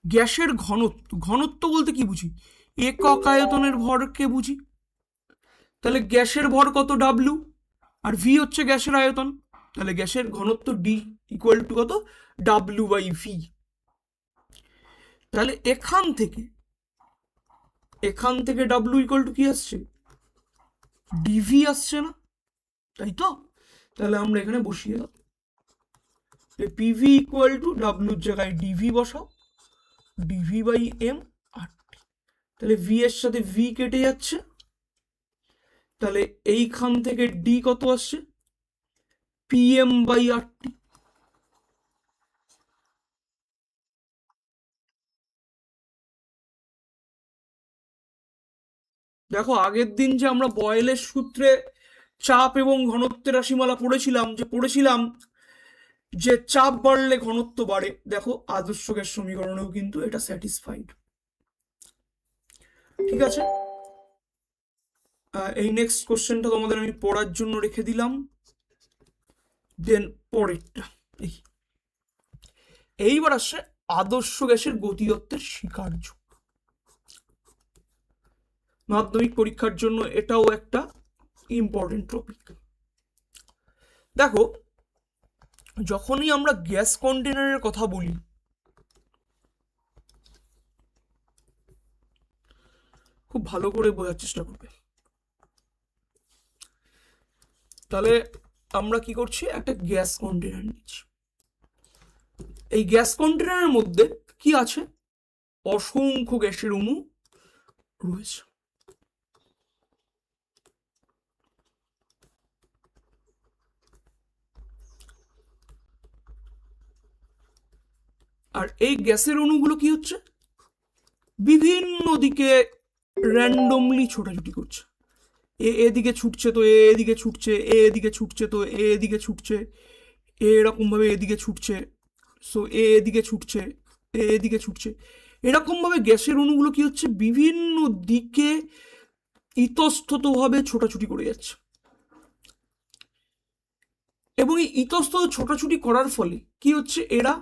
গ্যাসের ঘনত্ব, ঘনত্ব বলতে কি বুঝি? একক আয়তনের ভরকে বুঝি। তাহলে গ্যাসের ভর কত? ডাব্লু, আর ভি হচ্ছে গ্যাসের আয়তন। তাহলে গ্যাসের ঘনত্ব ডি ইকুয়াল টু কত? W by V. তাহলে এখান থেকে ডাব্লু ইকুয়াল টু কি আসছে? ডিভি আসছে না, তাই তো? তাহলে আমরা এখানে বসিয়ে দাও, পিভি ইকুয়াল টু ডাব্লুর জায়গায় ডিভি বসাও, ডিভি বাই এম আর। তাহলে ভি এর সাথে ভি কেটে যাচ্ছে, তাহলে এইখান থেকে ডি কত আসছে? পিএম বাই আর টি। দেখো, আগের দিন যে আমরা বয়েলের সূত্রে চাপ এবং ঘনত্বের রাশিমালা পড়েছিলাম যে চাপ বাড়লে ঘনত্ব বাড়ে। দেখো, আদর্শ গ্যাস সমীকরণেও কিন্তু এটা স্যাটিসফাইড। ঠিক আছে, এই নেক্সট কোশ্চেনটা তোমাদের আমি পড়ার জন্য রেখে দিলাম। দেন পরেরটা এইবার আসছে আদর্শ গ্যাসের গতিতত্ত্বের স্বীকার্য। মাধ্যমিক পরীক্ষার জন্য এটাও একটা ইম্পর্টেন্ট টপিক। দেখো, যখনই আমরা গ্যাস কন্টেনারের কথা বলি, খুব ভালো করে বোঝার চেষ্টা করবে। তাহলে আমরা কি করছি? একটা গ্যাস কন্টেনার নিচ্ছি। এই গ্যাস কন্টেনারের মধ্যে কি আছে? অসংখ্য গ্যাসের অণু রয়েছে। আর এই গ্যাসের অণুগুলো কি হচ্ছে? বিভিন্ন দিকে র্যান্ডমলি ছোটাছুটি করছে। এদিকে ছুটছে তো এদিকে ছুটছে, এদিকে ছুটছে তো এদিকে ছুটছে, এরকম ভাবে এদিকে ছুটছে, সো এদিকে ছুটছে, এদিকে ছুটছে। এরকম ভাবে গ্যাসের অণুগুলো কি হচ্ছে? বিভিন্ন দিকে ইতস্ততভাবে ছোটাছুটি করে যাচ্ছে, এবং এই ইতস্তত ছোটাছুটি করার ফলে কি হচ্ছে? এরা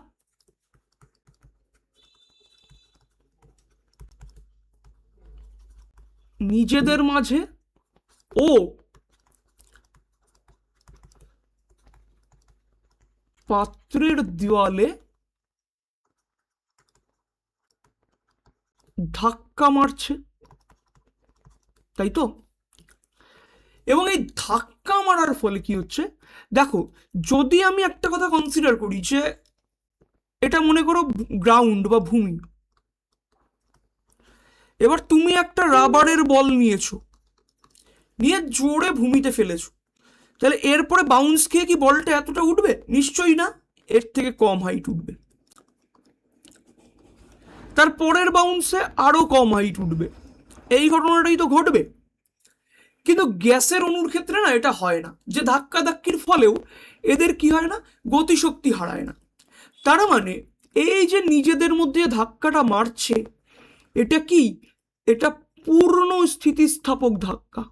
নিজেদের মাঝে ও পাত্রের দেওয়ালে ধাক্কা মারছে, তাই তো? এবং এই ধাক্কা মারার ফলে কি হচ্ছে দেখো, যদি আমি একটা কথা কনসিডার করি যে এটা মনে করো গ্রাউন্ড বা ভূমি, এবার তুমি একটা রাবারের বল নিয়েছো, নিয়ে জোরে ভূমিতে ফেলেছো, তাহলে এরপরে বাউন্স খেয়ে কি বলটা এতটা উঠবে? নিশ্চয়ই না, এর থেকে কম হাইট উঠবে। তার পরের বাউন্সে আরো কম হাইট উঠবে, এই ঘটনাটাই তো ঘটবে। কিন্তু গ্যাসের অণুর ক্ষেত্রে না এটা হয় না, যে ধাক্কা ধাক্কির ফলেও এদের কি হয় না, গতিশক্তি হারায় না। তার মানে এই যে নিজেদের মধ্যে ধাক্কাটা মারছে, এটা কি, এটা পূর্ণ স্থিতিস্থাপক ধাক্কা।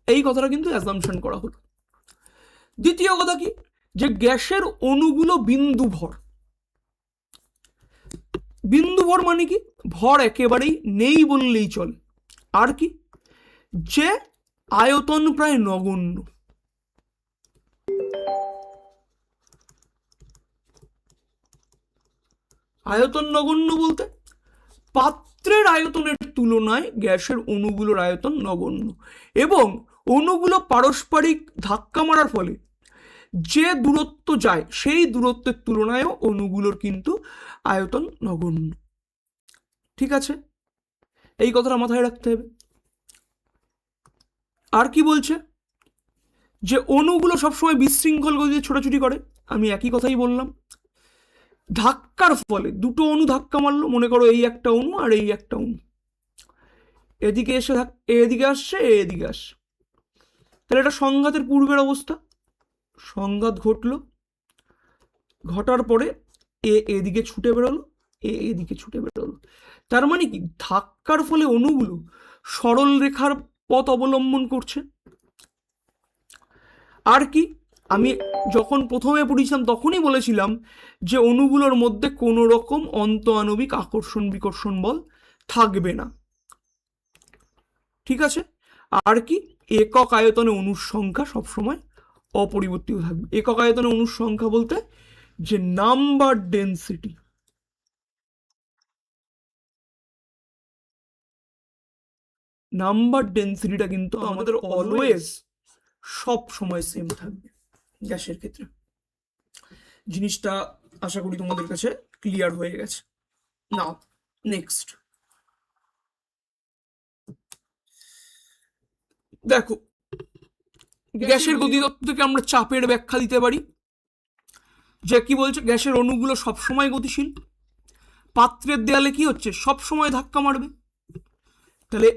এই কথাটা কিন্তু অ্যাজাম্পশন করা হলো। দ্বিতীয় কথা কি, যে গ্যাসের অণুগুলো বিন্দুভর। বিন্দুভর মানে কি, ভর একেবারেই নেই বললেই চলে। আর কি, যে আয়তন প্রায় নগণ্য। আয়তন নগণ্য বলতে পাত্রের আয়তনের তুলনায় গ্যাসের অণুগুলোর আয়তন নগণ্য, এবং অণুগুলো পারস্পরিক ধাক্কা মারার ফলে যে দূরত্ব যায় সেই দূরত্বের তুলনায়ও অণুগুলোর কিন্তু আয়তন নগণ্য। ঠিক আছে, এই কথাটা মাথায় রাখতে হবে। আর কি বলছে, যে অণুগুলো সবসময় বিশৃঙ্খল গতিতে ছোটাছুটি করে। আমি একই কথাই বললাম, ধাক্কার ফলে দুটো অণু ধাক্কা মারলো, মনে করো এই একটা অণু আর এই একটা অণু, এদিকে এসে এদিকে আসছে, এদিকে আসছে, তাহলে এটা সংঘাতের পূর্বের অবস্থা। সংঘাত ঘটলো, ঘটার পরে এদিকে ছুটে বেরোলো, এদিকে ছুটে বেরোলো। তার মানে কি, ধাক্কার ফলে অণুগুলো সরল রেখার পথ অবলম্বন করছে। আর কি, আমি যখন প্রথমে পড়িয়েছিলাম তখনই বলেছিলাম যে অণুগুলোর মধ্যে কোনো রকম অন্তঃআণবিক আকর্ষণ বিকর্ষণ বল থাকবে না। ঠিক আছে, আর কি, একক আয়তনে অণুর সংখ্যা সবসময় অপরিবর্তিত থাকবে। একক আয়তনে অণুর সংখ্যা বলতে যে নাম্বার ডেন্সিটি, নাম্বার ডেন্সিটিটা কিন্তু আমাদের অলওয়েজ সব সময় সেম থাকবে গ্যাসের ক্ষেত্রে। জিনিসটা আশা করি তোমাদের কাছে ক্লিয়ার হয়ে গেছে। নাও নেক্সট দেখো, গ্যাসের গতিতত্ত্ব থেকে আমরা চাপের ব্যাখ্যা দিতে পারি, যে কি বলছে, গ্যাসের অণুগুলো সবসময় গতিশীল, পাত্রের দেয়ালে কি হচ্ছে, সবসময় ধাক্কা মারবে। তাহলে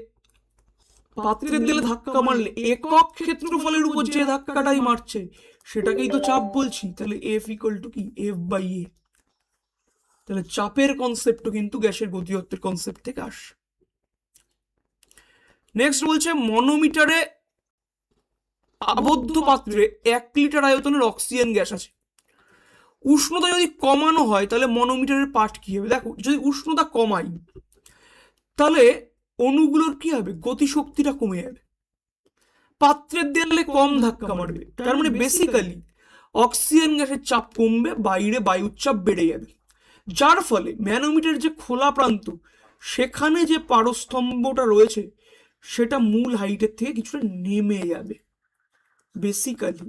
পাত্রের দেয়ালে ধাক্কা মারলে একক ক্ষেত্রফলের উপর যে ধাক্কাটাই মারছে সেটাকেই তো চাপ বলছি। তাহলে এফ ইকুয়াল টু কি, এফ বাই এ। তাহলে চাপের কনসেপ্টও কিন্তু গ্যাসের গতিতত্ত্বের কনসেপ্ট থেকে আসে। নেক্সট বলছে, মনোমিটারে আবদ্ধ পাত্রে 1 লিটার আয়তনের অক্সিজেন গ্যাস আছে। উষ্ণতা যদি কমানো হয় তাহলে মনোমিটারের পার্ট কি হবে? দেখো, যদি উষ্ণতা কমাই তাহলে অণুগুলোর কি হবে, গতিশক্তিটা কমে যাবে, পাত্রের দেয়ালে কম ধাক্কা মারবে। তার মানে বেসিক্যালি অক্সিজেন গ্যাসের চাপ কমবে, বাইরে বায়ুর চাপ বেড়ে যাবে, যার ফলে ম্যানোমিটার যে খোলা প্রান্ত সেখানে যে পারস্তম্ভটা রয়েছে সেটা মূল হাইটের থেকে কিছুটা নেমে যাবে। বেসিক্যালি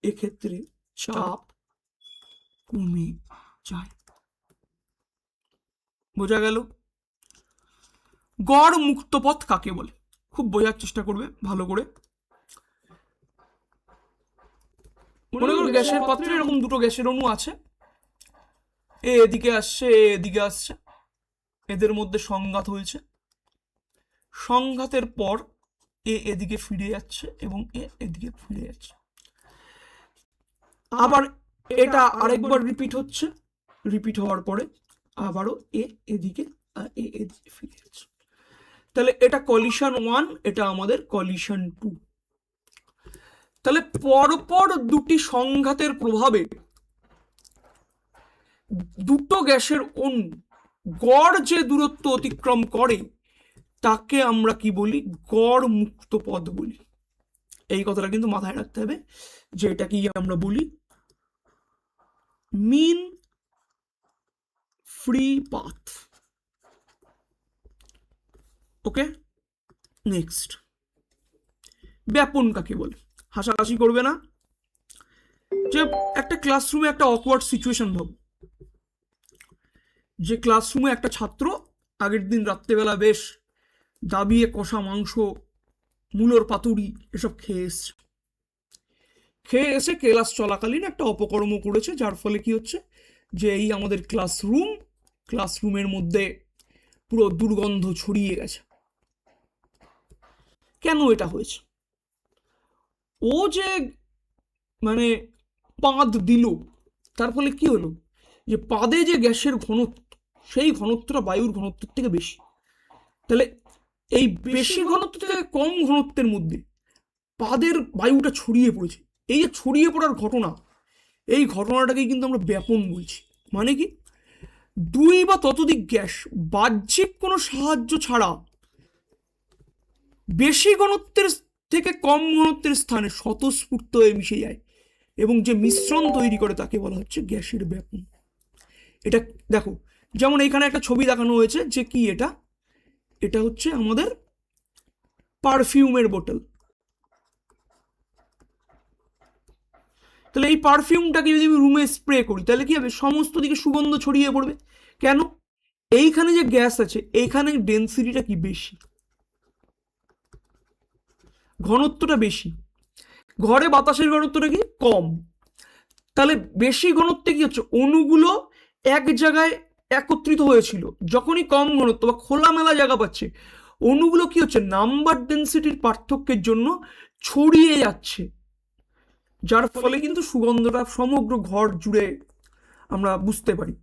এক্ষেত্রে চাপ কমে যায়। বোঝা গেল? গড় মুক্ত পথ কাকে বলে? খুব বোঝার চেষ্টা করবে ভালো করে। মনে করো গ্যাসের পাত্রে এরকম দুটো গ্যাসের অণু আছে, এদিকে আসছে, এদিকে আসছে, এদের মধ্যে সংঘাত হয়েছে, সংঘাতের পর এদিকে ফিরে যাচ্ছে এবং এদিকে ফিরে যাচ্ছে, আবার এটা আরেকবার রিপিট হচ্ছে, রিপিট হওয়ার পরে আবারও এদিকে এদিকে ফিরে যাচ্ছে। তাহলে এটা কলিশন 1, এটা আমাদের কলিশন 2। তাহলে পরপর দুটি সংঘাতের প্রভাবে দুটো গ্যাসের অণু গড় যে দূরত্ব অতিক্রম করে তাকে আমরা কি বলি? গড় মুক্ত পথ বলি। এই কথাটা কিন্তু মাথায় রাখতে হবে যে এটা কি আমরা বলি? Mean free path. Okay, next, ব্যাপন কাকে বলে? হাসাহাসি করবে না। যে একটা ক্লাসরুমে একটা অকওয়ার্ড সিচুয়েশন ভাবো, যে ক্লাসরুমে একটা ছাত্র আগের দিন রাত্রেবেলা বেশ দাবিয়ে কষা মাংস, মূলোর পাতুরি এসব খেয়ে এসে ক্লাস চলাকালীন একটা অপকর্ম করেছে, যার ফলে কি হচ্ছে যে এই আমাদের ক্লাসরুমের মধ্যে পুরো দুর্গন্ধ ছড়িয়ে গেছে। কেন এটা হয়েছে? ও যে মানে পাদ দিল, তার ফলে কি হলো যে পাদে যে গ্যাসের ঘনত্ব, সেই ঘনত্বটা বায়ুর ঘনত্বের থেকে বেশি। তাহলে এই বেশি ঘনত্ব থেকে কম ঘনত্বের মধ্যে পাদের বায়ুটা ছড়িয়ে পড়েছে। এই যে ছড়িয়ে পড়ার ঘটনা, এই ঘটনাটাকেই কিন্তু আমরা ব্যাপন বলছি। মানে কি? দুই বা ততোধিক গ্যাস বাহ্যিক কোনো সাহায্য ছাড়া বেশি ঘনত্বের থেকে কম ঘনত্বের স্থানে স্বতঃস্ফূর্ত হয়ে মিশে যায় এবং যে মিশ্রণ তৈরি করে তাকে বলা হচ্ছে গ্যাসের ব্যাপন। এটা দেখো, যেমন এখানে একটা ছবি দেখানো হয়েছে যে কি এটা হচ্ছে আমাদের পারফিউমের বোতল। তাহলে এই পারফিউমটাকে যদি আমি রুমে স্প্রে করি তাহলে কি হবে? সমস্ত দিকে সুগন্ধ ছড়িয়ে পড়বে। কেন? এইখানে যে গ্যাস আছে এইখানে ডেন্সিটিটা কি বেশি, ঘনত্বটা বেশি, ঘরে বাতাসের ঘনত্বটা কি কম। তাহলে বেশি ঘনত্বে কি হচ্ছে? অণুগুলো এক জায়গায় একত্রিত হয়েছিল, যখনই কম ঘনত্ব বা খোলামেলা জায়গা পাচ্ছে অণুগুলো কি হচ্ছে? নাম্বার ডেন্সিটির পার্থক্যের জন্য ছড়িয়ে যাচ্ছে, যার ফলে কিন্তু সুগন্ধটা সমগ্র ঘর জুড়ে আমরা বুঝতে পারি।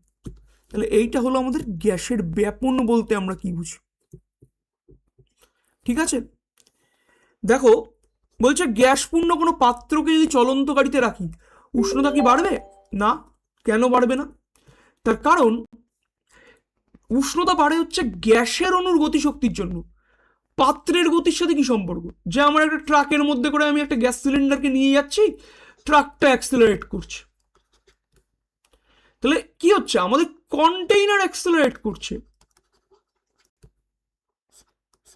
তাহলে এইটা হলো আমাদের গ্যাসের ব্যাপন বলতে আমরা কি বুঝি। ঠিক আছে, দেখো বলছে গ্যাসপূর্ণ কোনো পাত্রকে যদি চলন্ত গাড়িতে রাখি উষ্ণতা কি বাড়বে না? কেন বাড়বে না? তার কারণ উষ্ণতা বাড়ে হচ্ছে গ্যাসের অণুর গতিশক্তির জন্য। পাত্রের গতির সাথে কি সম্পর্ক? যে আমার একটা ট্রাকের মধ্যে করে আমি একটা গ্যাস সিলিন্ডারকে নিয়ে যাচ্ছি, ট্রাকটা অ্যাক্সেলারেট করছে, তাহলে কি হচ্ছে? আমাদের কন্টেইনার অ্যাক্সেলারেট করছে,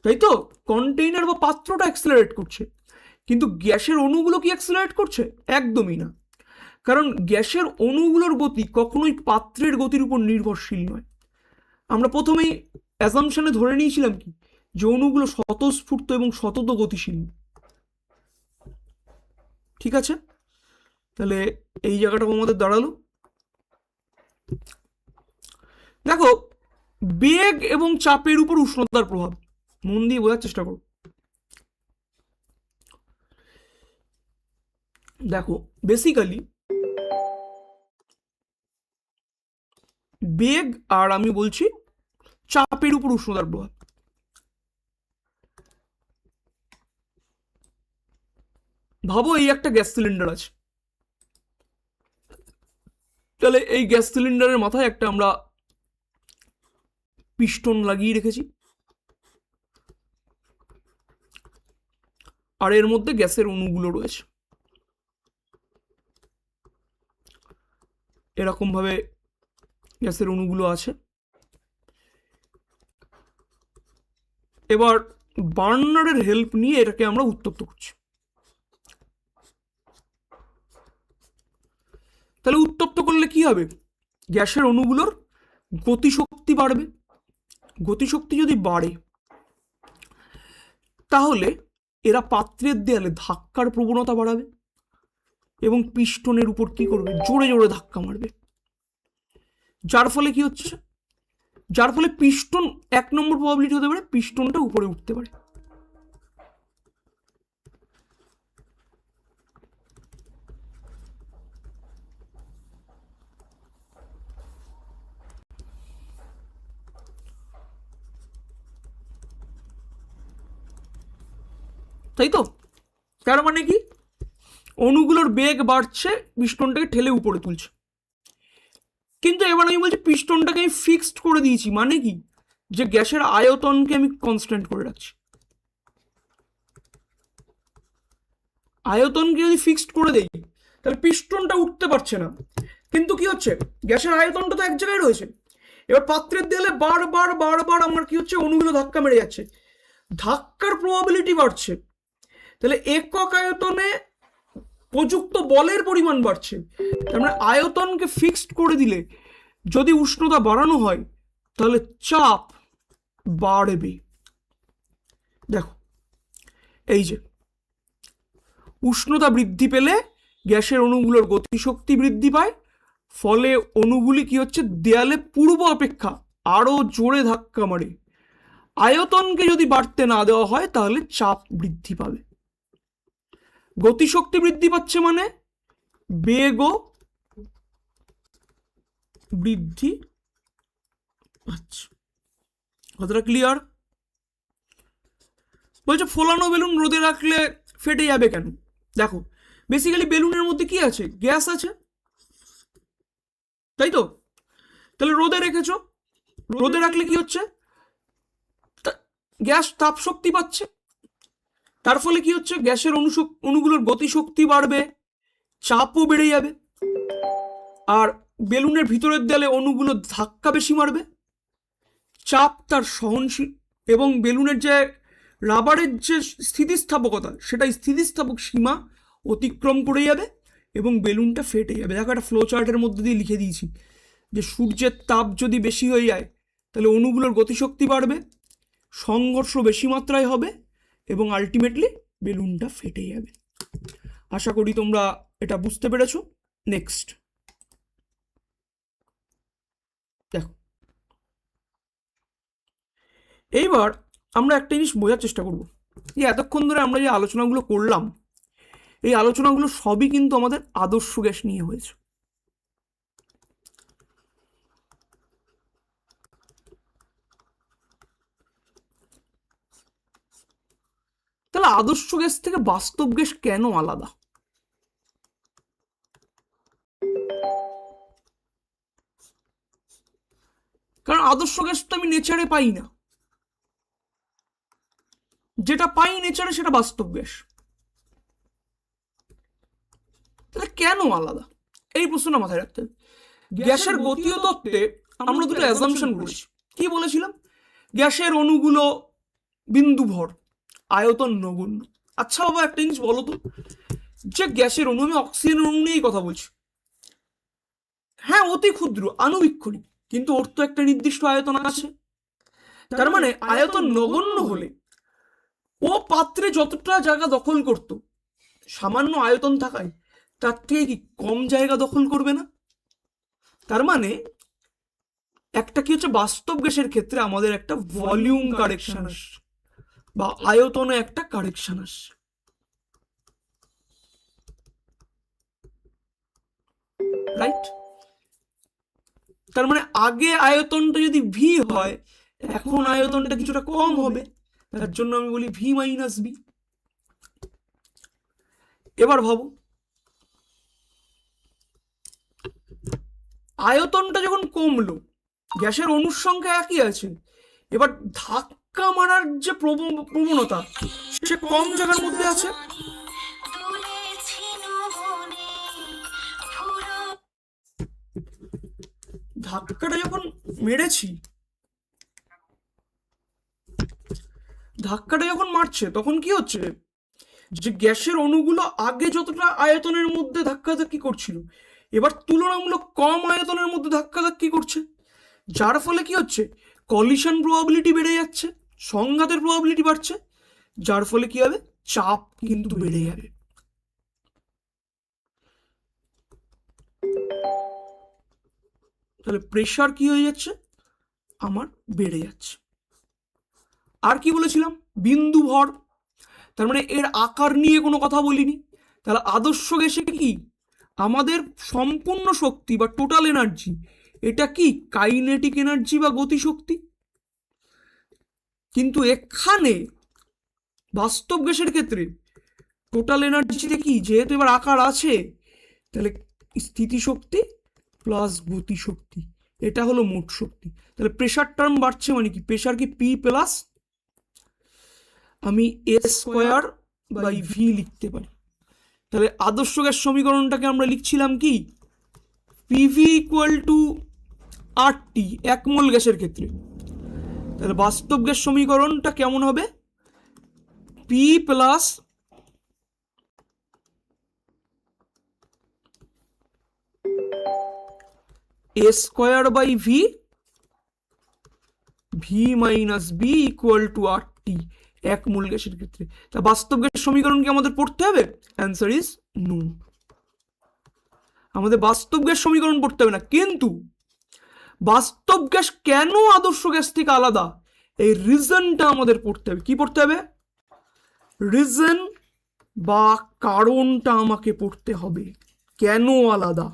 তাই তো? কন্টেইনার বা পাত্রটা অ্যাক্সেলারেট করছে, কিন্তু গ্যাসের অণুগুলো কি অ্যাক্সেলারেট করছে? একদমই না। কারণ গ্যাসের অণুগুলোর গতি কখনোই পাত্রের গতির উপর নির্ভরশীল নয়। আমরা প্রথমেই অ্যাজাম্পশনে ধরে নিয়েছিলাম কি যে অণুগুলো স্বতঃস্ফূর্ত এবং সতত গতিশীল। ঠিক আছে, তাহলে এই জায়গাটাও আমাদের দাঁড়ালো। দেখো বেগ এবং চাপের উপর উষ্ণতার প্রভাব মন দিয়ে বোঝার চেষ্টা করো। দেখো বেসিক্যালি বেগ আর আমি বলছি চাপের উপর উষ্ণতার প্রভাব। ভাবো এই একটা গ্যাস সিলিন্ডার আছে, তাহলে এই গ্যাস সিলিন্ডারের মাথায় একটা আমরা পিস্টন লাগিয়ে রেখেছি, আর এর মধ্যে গ্যাসের অণুগুলো রয়েছে। এরকম ভাবে গ্যাসের অণুগুলো আছে। এবার বার্নারের হেল্প নিয়ে এটাকে আমরা উত্তপ্ত করছি। তাহলে উত্তপ্ত করলে কি হবে? গ্যাসের অণুগুলোর গতিশক্তি বাড়বে। গতিশক্তি যদি বাড়ে তাহলে এরা পাত্রের দেয়ালে ধাক্কার প্রবণতা বাড়াবে এবং পিস্টনের উপর কি করবে? জোরে জোরে ধাক্কা মারবে, যার ফলে কি হচ্ছে? যার ফলে পিস্টন 1 নম্বর প্রবাবিলিটি হতে পারে পিস্টনটা উপরে উঠতে পারে। তাই তো? তার মানে কি? অণুগুলোর বেগ বাড়ছে, পিস্টনটাকে ঠেলে উপরে তুলছে। কিন্তু এবার আমি বলছি পিস্টনটাকে আমি ফিক্সড করে দিয়েছি, মানে কি, যে গ্যাসের আয়তনকে আমি কনস্ট্যান্ট করে রাখছি। আয়তনকে যদি ফিক্সড করে দেই তাহলে পিস্টনটা উঠতে পারছে না। কিন্তু কি হচ্ছে, গ্যাসের আয়তনটা তো এক জায়গায় রয়েছে। এবার পাত্রের দেয়ালে বারবার বারবার আমার কি হচ্ছে, অণুগুলো ধাক্কা মেরে যাচ্ছে, ধাক্কার প্রবাবিলিটি বাড়ছে। তাহলে একক আয়তনে প্রযুক্ত বলের পরিমাণ বাড়ছে। তার মানে আয়তনকে ফিক্সড করে দিলে যদি উষ্ণতা বাড়ানো হয় তাহলে চাপ বাড়বে। দেখো এই যে উষ্ণতা বৃদ্ধি পেলে গ্যাসের অণুগুলোর গতিশক্তি বৃদ্ধি পায়, ফলে অণুগুলি কি হচ্ছে, দেয়ালে পূর্ব অপেক্ষা আরো জোরে ধাক্কা মারে। আয়তনকে যদি বাড়তে না দেওয়া হয় তাহলে চাপ বৃদ্ধি পাবে। গতিশক্তি বৃদ্ধি পাচ্ছে মানে বেগও বৃদ্ধি পাচ্ছে। কথাটা ক্লিয়ার? বলছে ফোলানো বেলুন রোদে রাখলে ফেটে যাবে কেন? দেখো বেসিক্যালি বেলুনের মধ্যে কি আছে, গ্যাস আছে, তাই তো? তাহলে রোদে রেখেছো, রোদে রাখলে কি হচ্ছে, গ্যাস তাপ শক্তি পাচ্ছে, তার ফলে কি হচ্ছে, গ্যাসের অণুগুলোর গতিশক্তি বাড়বে, চাপও বেড়ে যাবে, আর বেলুনের ভিতরের দেয়ালে অণুগুলো ধাক্কা বেশি মারবে, চাপ তার সহনশীল, এবং বেলুনের যে রাবারের যে স্থিতিস্থাপকতা সেটা স্থিতিস্থাপক সীমা অতিক্রম করে যাবে এবং বেলুনটা ফেটে যাবে। দেখো একটা ফ্লো চার্টের মধ্যে দিয়ে লিখে দিয়েছি যে সূর্যের তাপ যদি বেশি হয়ে যায় তাহলে অণুগুলোর গতিশক্তি বাড়বে, সংঘর্ষ বেশি মাত্রায় হবে এবং আলটিমেটলি বেলুনটা ফেটে যাবে। আশা করি তোমরা এটা বুঝতে পেরেছো। নেক্সট দেখো, এইবার আমরা একটা জিনিস বোঝার চেষ্টা করব যে এতক্ষণ ধরে আমরা যে আলোচনাগুলো করলাম, এই আলোচনাগুলো সবই কিন্তু আমাদের আদর্শ গ্যাস নিয়ে হয়েছে। তাহলে আদর্শ গ্যাস থেকে বাস্তব গ্যাস কেন আলাদা? কারণ আদর্শ গ্যাস তো আমি নেচারে পাই না, যেটা পাই নেচারে সেটা বাস্তব গ্যাস। তাহলে কেন আলাদা, এই প্রশ্নটা মাথায় রাখতে হবে। গ্যাসের গতীয় তত্ত্বে আমরা দুটো অ্যাজাম্পশন করেছি। কি বলেছিলাম? গ্যাসের অণুগুলো বিন্দু ভর, আয়তন নগণ্য। আচ্ছা বাবা একটা জিনিস বলো তো, যে গ্যাসের অণু, আমি অক্সিজেনের অণু নিয়েই কথা বলছি, হ্যাঁ অতি ক্ষুদ্র আণুবীক্ষণিক, কিন্তু ওর তো একটা নির্দিষ্ট আয়তন আছে। তার মানে আয়তন নগণ্য হলে ও পাত্রে যতটা জায়গা দখল করত সামান্য আয়তন থাকায় তার থেকে কি কম জায়গা দখল করবে না? তার মানে একটা কি হচ্ছে, বাস্তব গ্যাসের ক্ষেত্রে আমাদের একটা ভলিউম কারেকশন আসছে বা আয়তনে একটা কারেকশন আসছে, রাইট? তার মানে আগে আয়তনটা যদি ভি হয়, এখন আয়তনটা কিছুটা কম হবে, তার জন্য আমি বলি ভি মাইনাস বি। এবার ভাবো, আয়তনটা যখন কমলো, গ্যাসের অণুর সংখ্যা একই আছে, এবার ধাক্কা মারার যে প্রবণতা সে কম জায়গার মধ্যে আছে। ধাক্কাটা যখন মেরেছি, ধাক্কাটা যখন মারছে তখন কি হচ্ছে, যে গ্যাসের অণুগুলো আগে যতটা আয়তনের মধ্যে ধাক্কাধাক্কি করছিল এবার তুলনামূলক কম আয়তনের মধ্যে ধাক্কাধাক্কি করছে, যার ফলে কি হচ্ছে, কলিশন প্রবাবিলিটি বেড়ে যাচ্ছে, সংঘাতের প্রবাবিলিটি বাড়ছে, যার ফলে কি হবে, চাপ কিন্তু বেড়ে যাবে। তাহলে প্রেশার কি হয়ে যাচ্ছে, আমার বেড়ে যাচ্ছে। আর কি বলেছিলাম, বিন্দু ভর, তার মানে এর আকার নিয়ে কোনো কথা বলিনি। তাহলে আদর্শ গ্যাসে কি আমাদের সম্পূর্ণ শক্তি বা টোটাল এনার্জি, এটা কি কাইনেটিক এনার্জি বা গতিশক্তি। কিন্তু এখানে বাস্তব গ্যাসের ক্ষেত্রে টোটাল এনার্জিতে কি, যেহেতু এবার আকার আছে, তাহলে স্থিতিশক্তি প্লাস গতিশক্তি, এটা হলো মোট শক্তি। তাহলে প্রেশার টার্ম বাড়ছে মানে কি, প্রেশার কি পি প্লাস আমি এ স্কোয়ার বাই ভি লিখতে পারি। তাহলে আদর্শ গ্যাস সমীকরণটাকে আমরা লিখছিলাম কি, PV equal to R T এক মোল গ্যাসের ক্ষেত্রে। তাহলে বাস্তব গ্যাস সমীকরণটা কেমন হবে, P plus a square by V, V minus b equal to R T এক মোল গ্যাসের ক্ষেত্রে। তা বাস্তব গ্যাস সমীকরণ কি আমাদের পড়তে হবে? অ্যান্সার ইজ নো, আমাদের বাস্তব গ্যাস সমীকরণ পড়তে হবে না। কিন্তু বাস্তব গ্যাস কেন আদর্শ গ্যাস থেকে আলাদা, এই রিজনটা আমাদের পড়তে হবে। কি পড়তে হবে? রিজন বা কারণটা আমাকে পড়তে হবে, কেন আলাদা।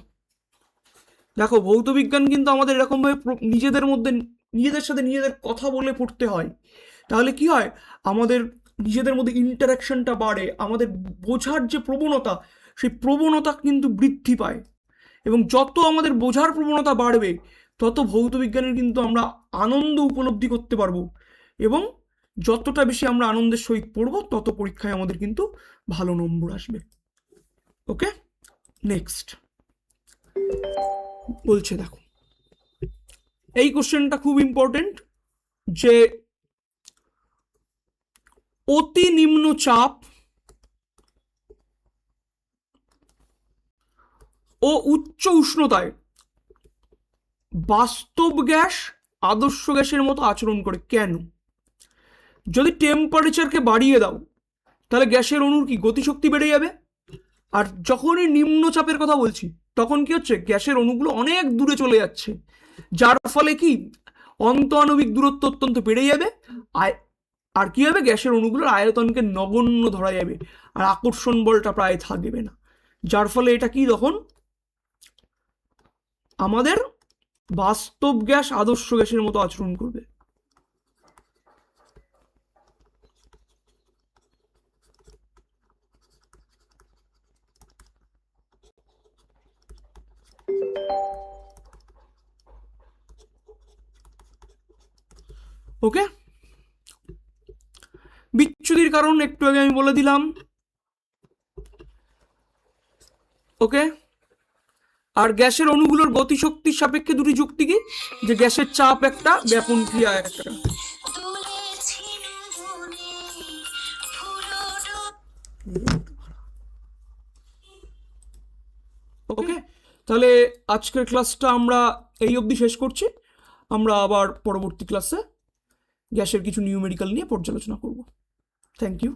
দেখো ভৌত বিজ্ঞান কিন্তু আমাদের এরকমভাবে নিজেদের মধ্যে নিজেদের সাথে নিজেদের কথা বলে পড়তে হয়। তাহলে কি হয়, আমাদের নিজেদের মধ্যে ইন্টারাকশনটা বাড়ে, আমাদের বোঝার যে প্রবণতা, সেই প্রবণতা কিন্তু বৃদ্ধি পায়। এবং যত আমাদের বোঝার প্রবণতা বাড়বে, তত ভৌত বিজ্ঞানের কিন্তু আমরা আনন্দ উপলব্ধি করতে পারবো। এবং যতটা বেশি আমরা আনন্দের সহিত পড়বো, তত পরীক্ষায় আমাদের কিন্তু ভালো নম্বর আসবে। ওকে, নেক্সট বলছে, দেখো এই কোশ্চেনটা খুব ইম্পর্টেন্ট, যে অতি নিম্ন চাপ ও উচ্চ উষ্ণতায় বাস্তব গ্যাস আদর্শ গ্যাসের মতো আচরণ করে কেন? যদি টেম্পারেচারকে বাড়িয়ে দাও, তাহলে গ্যাসের অণুর কি গতিশক্তি বেড়ে যাবে। আর যখনই নিম্ন চাপের কথা বলছি, তখন কি হচ্ছে, গ্যাসের অণুগুলো অনেক দূরে চলে যাচ্ছে, যার ফলে কি অন্তঃআণবিক দূরত্ব অত্যন্ত বেড়ে যাবে। আর কি হবে, গ্যাসের অণুগুলোর আয়তনকে নগণ্য ধরা যাবে, আর আকর্ষণ বলটা প্রায় থাকবে না। যার ফলে এটা কি, তখন আমাদের বাস্তব গ্যাস আদর্শ গ্যাসের মতো আচরণ করবে। ওকে, বিচ্যুতির কারণ একটু আগে আমি বলে দিলাম। ওকে, আর গ্যাসের অণুগুলোর গতিশক্তির সাপেক্ষে দুটি যুক্তি কি, যে গ্যাসের চাপ একটা, ব্যাপন ক্রিয়া একটা। ওকে, তাহলে আজকের ক্লাসটা আমরা এই অবধি শেষ করছি। আমরা আবার পরবর্তী ক্লাসে গ্যাসের কিছু নিউমেরিক্যাল নিয়ে পর্যালোচনা করব। Thank you.